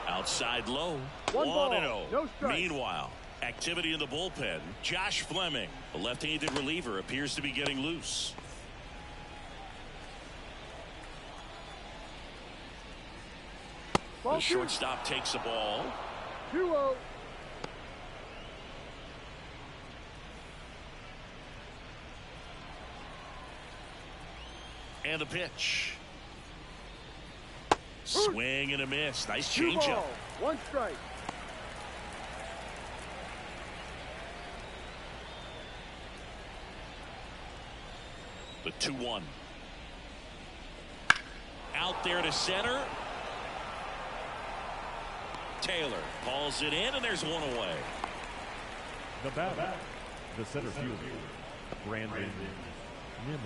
Outside low. 1-0. No strike. Meanwhile, activity in the bullpen. Josh Fleming, a left-handed reliever, appears to be getting loose. The shortstop takes the ball. 2-0. And the pitch. Swing and a miss. Nice changeup. 1 strike. The 2-1. Out there to center. Taylor calls it in, and there's one away. The batter, the center fielder, Brandon Nimmo.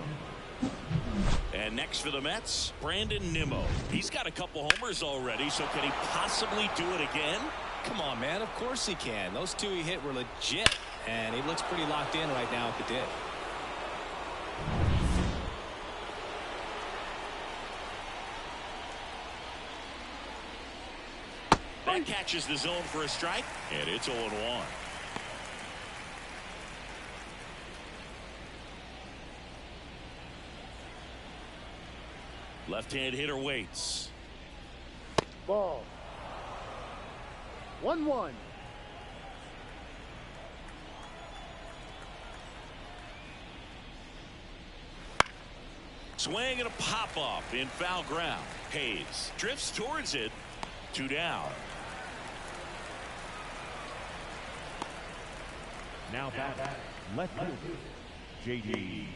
And next for the Mets, Brandon Nimmo. He's got a couple homers already, so can he possibly do it again? Come on, man. Of course he can. Those 2 he hit were legit, and he looks pretty locked in right now at the dip. That catches the zone for a strike, and it's 0-1. Left-hand hitter waits. Ball. 1-1. Swing and a pop-off in foul ground. Hayes drifts towards it. 2 down. Now back, left fielder, J.D.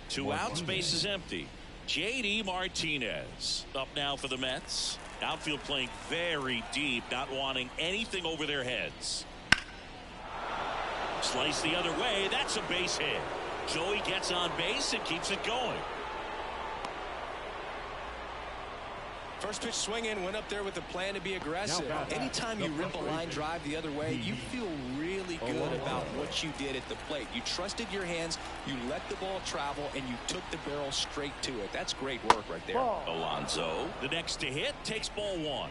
2 outs, base is empty. J.D. Martinez up now for the Mets. Outfield playing very deep, not wanting anything over their heads. Slice the other way. That's a base hit. Joey gets on base and keeps it going. First pitch swinging, went up there with a plan to be aggressive. Anytime you rip a line drive the other way, you feel really good about what you did at the plate. You trusted your hands, you let the ball travel, and you took the barrel straight to it. That's great work right there. Alonso, the next to hit, takes ball one.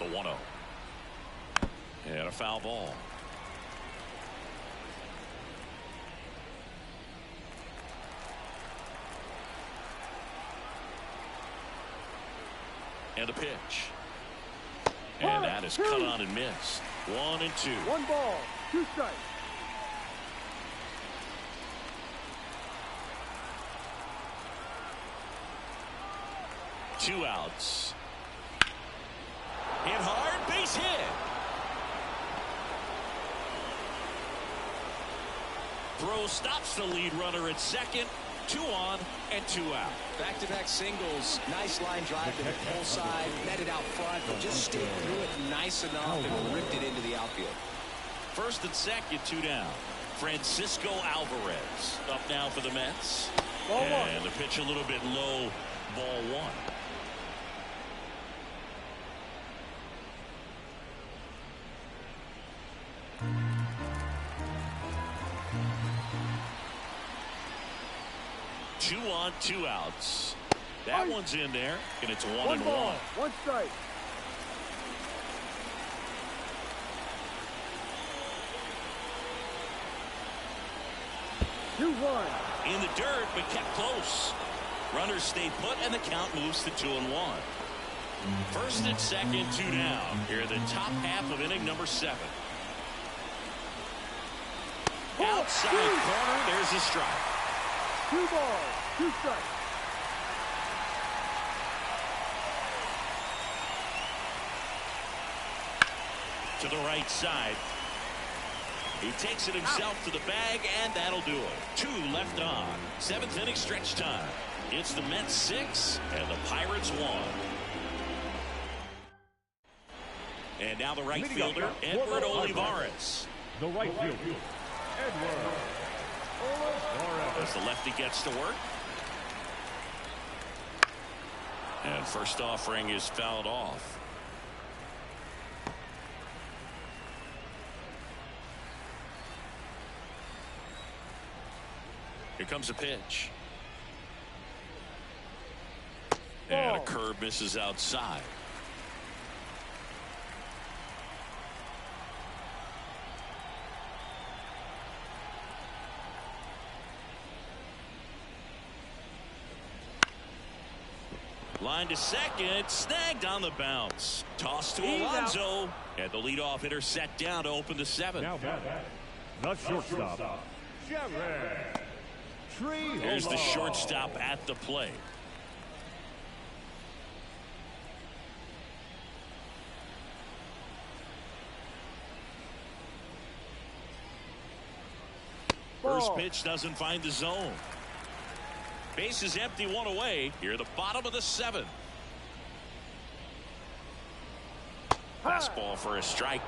The 1-0. And a foul ball. And a pitch. And that is cut on and missed. 1-2. 1 ball, 2 strikes. Two outs. Hit hard, base hit. Throw stops the lead runner at second. 2 on and 2 out. Back-to-back singles. Nice line drive to the pull side. Netted out front, but just stayed through it nice enough and ripped it into the outfield. First and second, 2 down. Francisco Alvarez up now for the Mets. And the pitch a little bit low. Ball 1. Two on, 2 outs. That one's in there, and it's 1-1. 1 strike. In the dirt, but kept close. Runners stayed put, and the count moves to 2-1. First and second, 2 down. Here in the top half of inning number 7. Outside corner, there's a strike. 2 balls, 2 strikes. To the right side. He takes it himself to the bag, and that'll do it. 2 left on. 7th inning stretch time. It's the Mets 6 and the Pirates 1. And now the right fielder, Edward Olivares. The right fielder, Edward. As the lefty gets to work. And first offering is fouled off. Here comes a pitch. And a curve misses outside. Line to second, snagged on the bounce. Toss to Alonso, and the leadoff hitter set down to open the 7th. Now the shortstop, Here's the shortstop at the plate. First pitch doesn't find the zone. Base is empty, 1 away. Here, the bottom of the 7th. Fastball for a strike.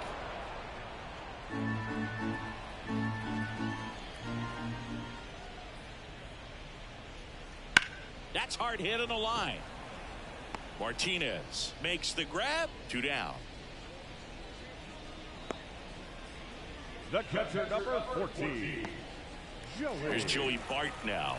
That's hard hit in the line. Martinez makes the grab. 2 down. The catcher, number 14. Here's Joey Bart now.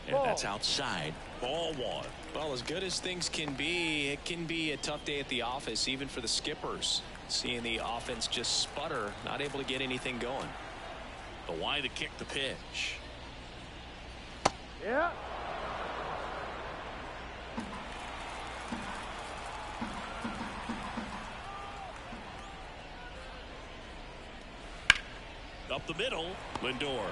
And that's outside. Ball 1. Well, as good as things can be, it can be a tough day at the office, even for the skippers. Seeing the offense just sputter, not able to get anything going. The wide to kick the pitch. Yeah. Up the middle, Lindor.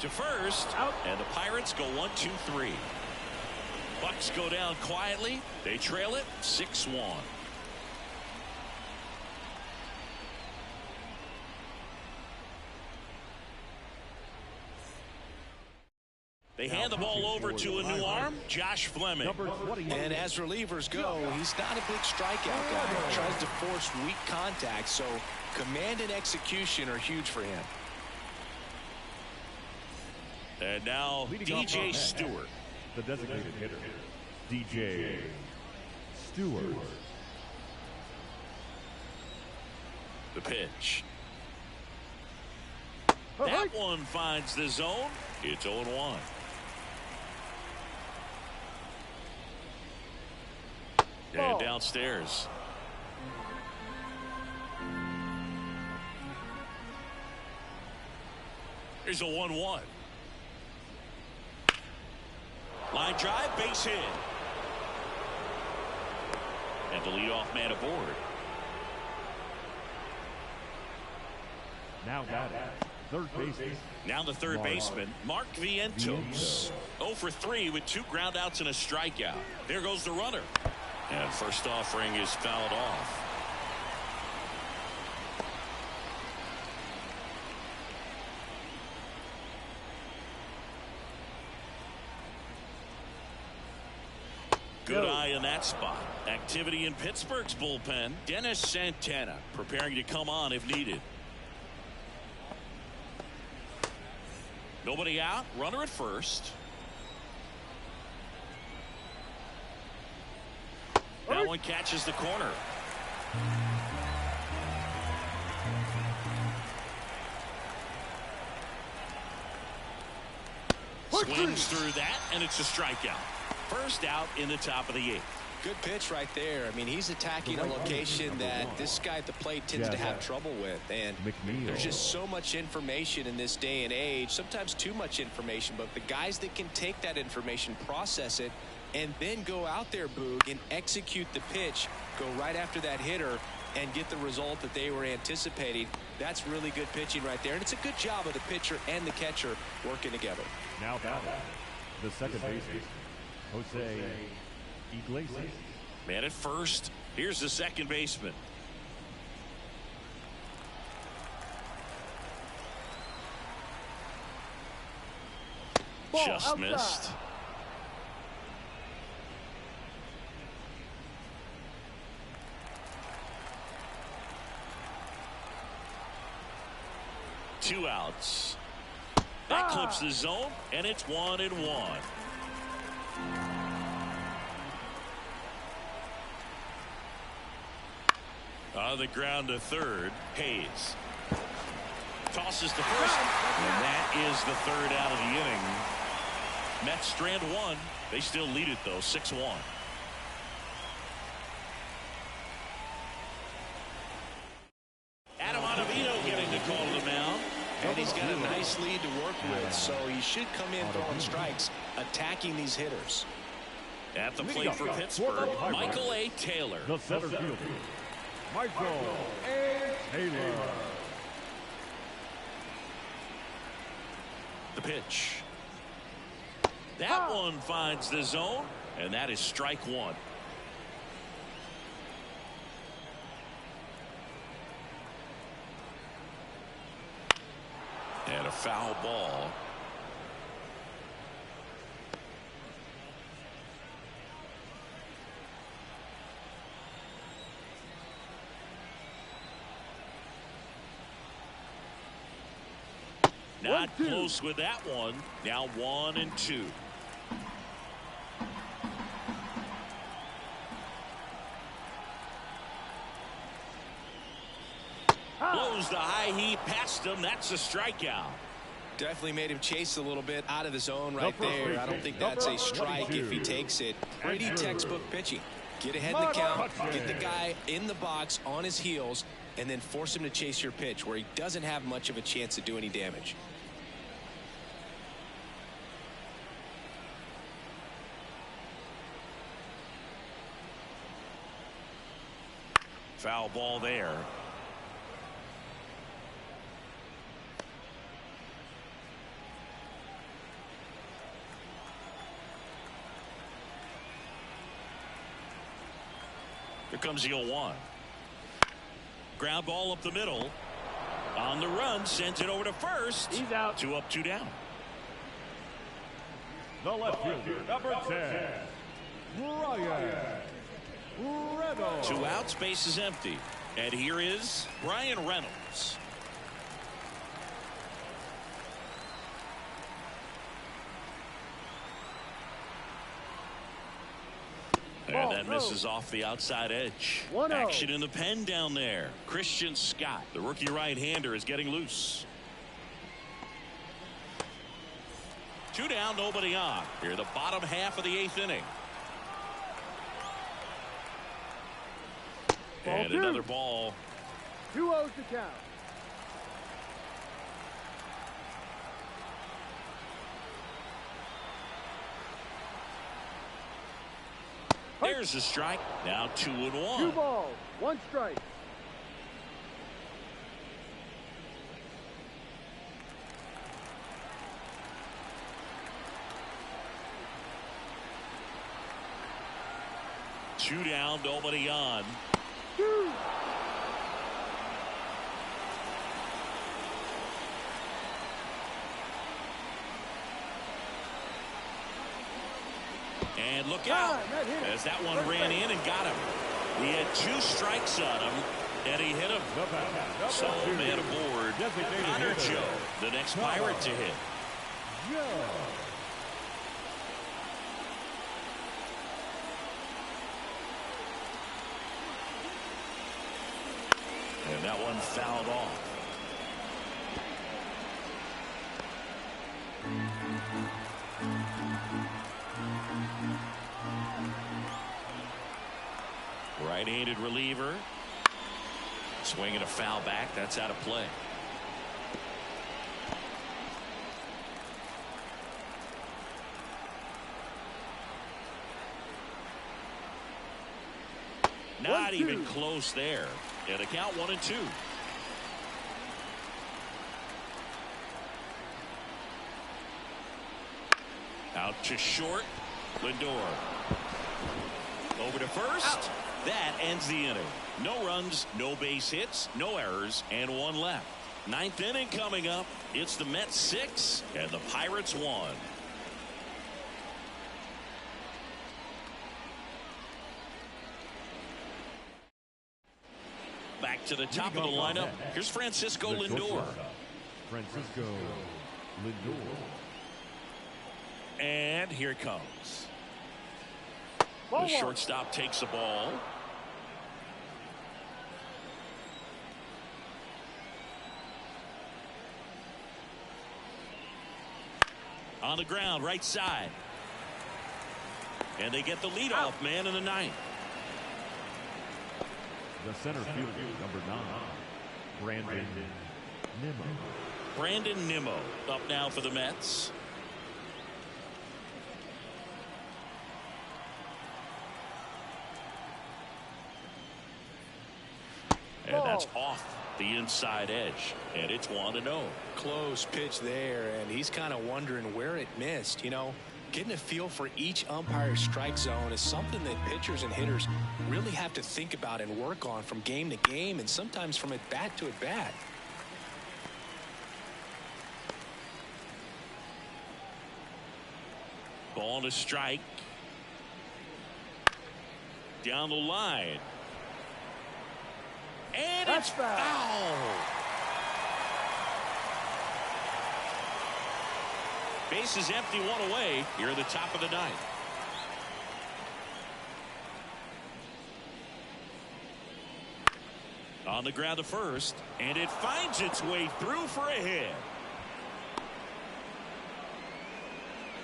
To first, out. And the Pirates go 1-2-3. Bucks go down quietly. They trail it 6-1. They hand the ball over to a new arm, Josh Fleming. And as relievers go, he's not a big strikeout guy. He tries to force weak contact, so command and execution are huge for him. And now DJ Stewart. The designated hitter, DJ Stewart. The pitch. That one finds the zone. It's 0-1. And downstairs. Here's a 1-1. Line drive, base hit. And the leadoff man aboard. Now got it. Third baseman. Now the third baseman, Mark Vientos. 0 for 3 with 2 groundouts and a strikeout. There goes the runner. And first offering is fouled off. Good eye in that spot. Activity in Pittsburgh's bullpen. Dennis Santana preparing to come on if needed. Nobody out. Runner at first. That one catches the corner. Swings through that, and it's a strikeout. First out in the top of the 8th. Good pitch right there. I mean, he's attacking a location that this guy at the plate tends to have trouble with. And there's just so much information in this day and age, sometimes too much information. But the guys that can take that information, process it, and then go out there, Boog, and execute the pitch, go right after that hitter, and get the result that they were anticipating. That's really good pitching right there. And it's a good job of the pitcher and the catcher working together. Now the second baseman, Jose Iglesias. Man at first. Here's the second baseman. Ball just outside. Missed. Two outs. That clips the zone, and it's 1-1. On the ground to third, Hayes. Tosses to first, and that is the third out of the inning. Mets strand 1. They still lead it, though, 6-1. Adam Ottavino getting the call to the mound. And he's got a nice lead to work with, so he should come in throwing strikes, attacking these hitters. At the plate for Pittsburgh, Michael A. Taylor. The center fielder, Michael A. Taylor. The pitch. That one finds the zone, and that is strike 1. And a foul ball. Not close with that one. Now 1-2. Blows the high heat past him. That's a strikeout. Definitely made him chase a little bit out of the zone right there. I don't think that's a strike if he takes it. Pretty textbook pitching. Get ahead in the count, get the guy in the box on his heels, and then force him to chase your pitch where he doesn't have much of a chance to do any damage. Foul ball there. Here comes the 0-1. Ground ball up the middle. On the run, sends it over to first. He's out. 2 up, 2 down. The left fielder, number 10, Brian Reynolds. 2 outs, base is empty. And here is Brian Reynolds. And that misses off the outside edge. Action in the pen down there. Christian Scott, the rookie right-hander, is getting loose. 2 down, nobody on. Here, the bottom half of the 8th inning. And another ball. 2-0 to count. There's a strike. Now 2-1. 2 balls, 1 strike. Two down, nobody on. And look out, as that one ran in and got him. He had 2 strikes on him, and he hit him. So, man aboard, Connor Joe, the next Pirate to hit. And that one fouled off. Right-handed reliever. Swinging a foul back. That's out of play. Not even close there. And a count 1-2. Out to short. Lindor. Over to first. That ends the inning. No runs, no base hits, no errors, and 1 left. 9th inning coming up. It's the Mets 6 and the Pirates 1. Back to the top of the lineup. Here's Francisco Lindor. Francisco Lindor. And here it comes. The shortstop takes the ball. On the ground, right side. And they get the leadoff man in the 9th. The center fielder, number 9, Brandon Nimmo. Brandon Nimmo up now for the Mets. And that's off the inside edge. And it's 1-0. Close pitch there, and he's kind of wondering where it missed. You know, getting a feel for each umpire's strike zone is something that pitchers and hitters really have to think about and work on from game to game, and sometimes from at bat to at bat. Ball to strike. Down the line. And it's foul. Base is empty, 1 away. Here at the top of the 9th. On the ground to first, and it finds its way through for a hit.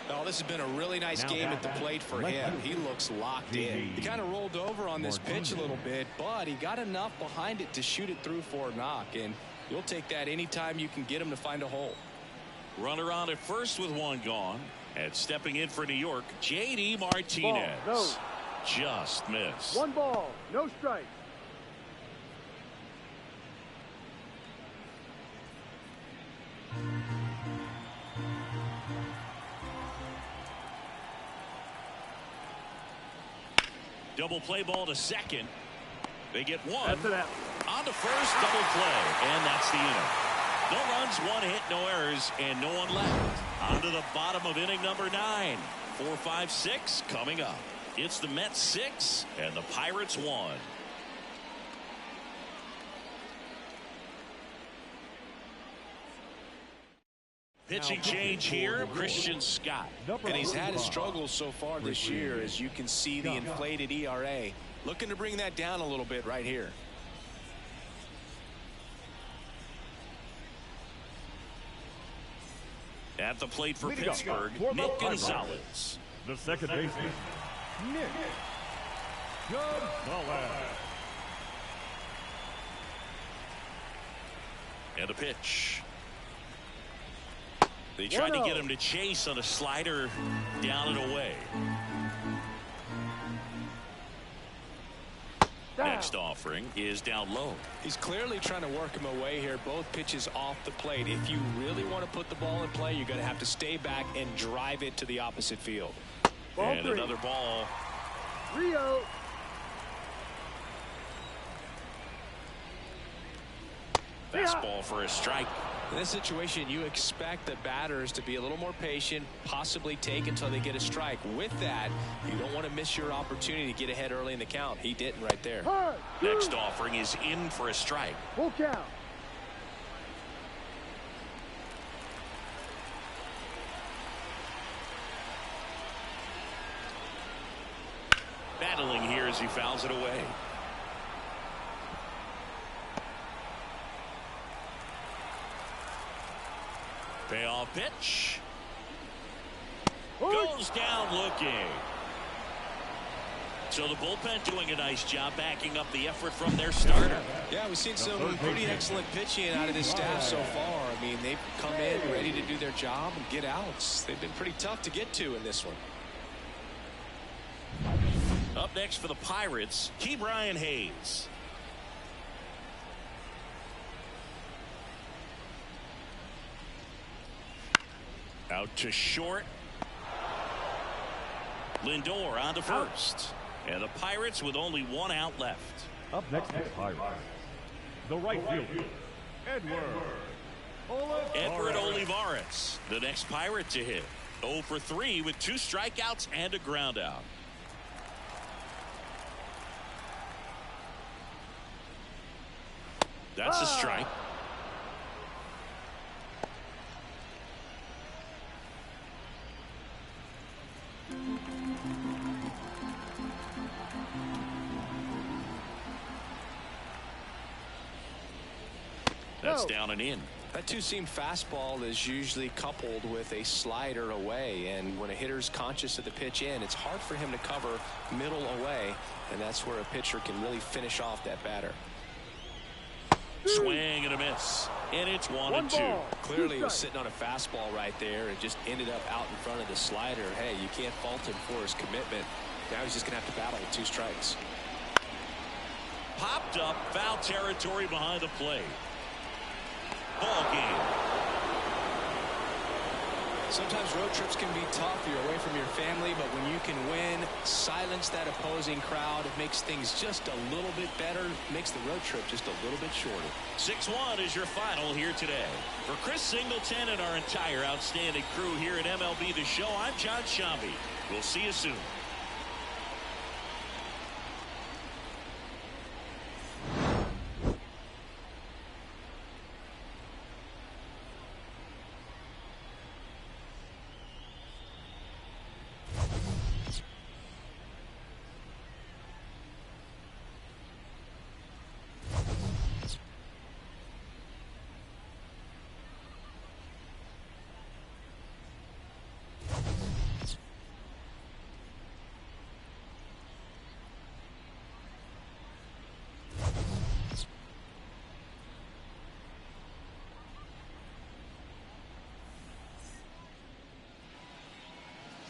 Oh, this has been a really nice game at the plate for him. He looks locked in. He kind of rolled over on this pitch a little bit, but he got enough behind it to shoot it through for a knock, and you'll take that anytime you can get him to find a hole. Runner on at first with 1 gone, and stepping in for New York, J.D. Martinez. No. Just missed. 1 ball, no strike. Double play ball to second. They get 1. That's it out. On to first, double play, and that's the inning. No runs, 1 hit, no errors, and no one left. On to the bottom of inning number 9. 4, 5, 6 coming up. It's the Mets 6 and the Pirates 1. Pitching change here, Christian Scott. And he's had his struggles so far this year, as you can see the inflated ERA. Looking to bring that down a little bit right here. At the plate for Pittsburgh, Nick Gonzalez. The second baseman, Nick Gonzalez. And a pitch. They tried to get him to chase on a slider down and away. Next offering is down low. He's clearly trying to work him away here. Both pitches off the plate. If you really want to put the ball in play, you're going to have to stay back and drive it to the opposite field. And another ball. Rio. Fastball for a strike. In this situation, you expect the batters to be a little more patient, possibly take until they get a strike. With that, you don't want to miss your opportunity to get ahead early in the count. He didn't right there. Next offering is in for a strike. Full count. Battling here as he fouls it away. Payoff pitch. Goes down looking. So the bullpen doing a nice job backing up the effort from their starter. Yeah, we've seen some pretty excellent pitching out of this staff so far. I mean, they've come in ready to do their job and get outs. They've been pretty tough to get to in this one. Up next for the Pirates, Ke'Bryan Hayes. Out to short. Lindor on to first. And the Pirates with only 1 out left. Up next is Pirates. The right fielder, Edward Olivares, the next Pirate to hit. 0 for 3 with 2 strikeouts and a ground out. That's a strike. That's down and in. That two-seam fastball is usually coupled with a slider away, and when a hitter's conscious of the pitch in, it's hard for him to cover middle away, and that's where a pitcher can really finish off that batter. Swing and a miss, and it's 1-2. Clearly he was sitting on a fastball right there and just ended up out in front of the slider. Hey, you can't fault him for his commitment. Now he's just gonna have to battle with 2 strikes. Popped up, foul territory behind the plate. Ball game. Sometimes road trips can be tough. You're away from your family, but when you can win, silence that opposing crowd, it makes things just a little bit better, makes the road trip just a little bit shorter. 6-1 is your final here today. For Chris Singleton and our entire outstanding crew here at MLB The Show, I'm John Shambi. We'll see you soon.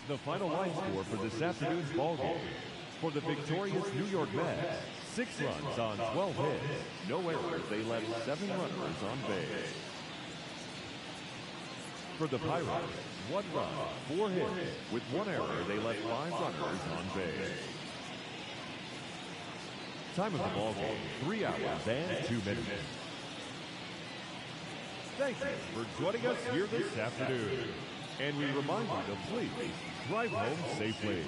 The final line score for this afternoon's ball game. For the victorious New York Mets, 6 runs on 12 hits, no errors. They left 7 runners on base. For the Pirates, 1 run, 4 hits, with 1 error. They left 5 runners on base. Time of the ball game, 3 hours and 2 minutes. Thank you for joining us here this afternoon. And we remind you to please drive home safely.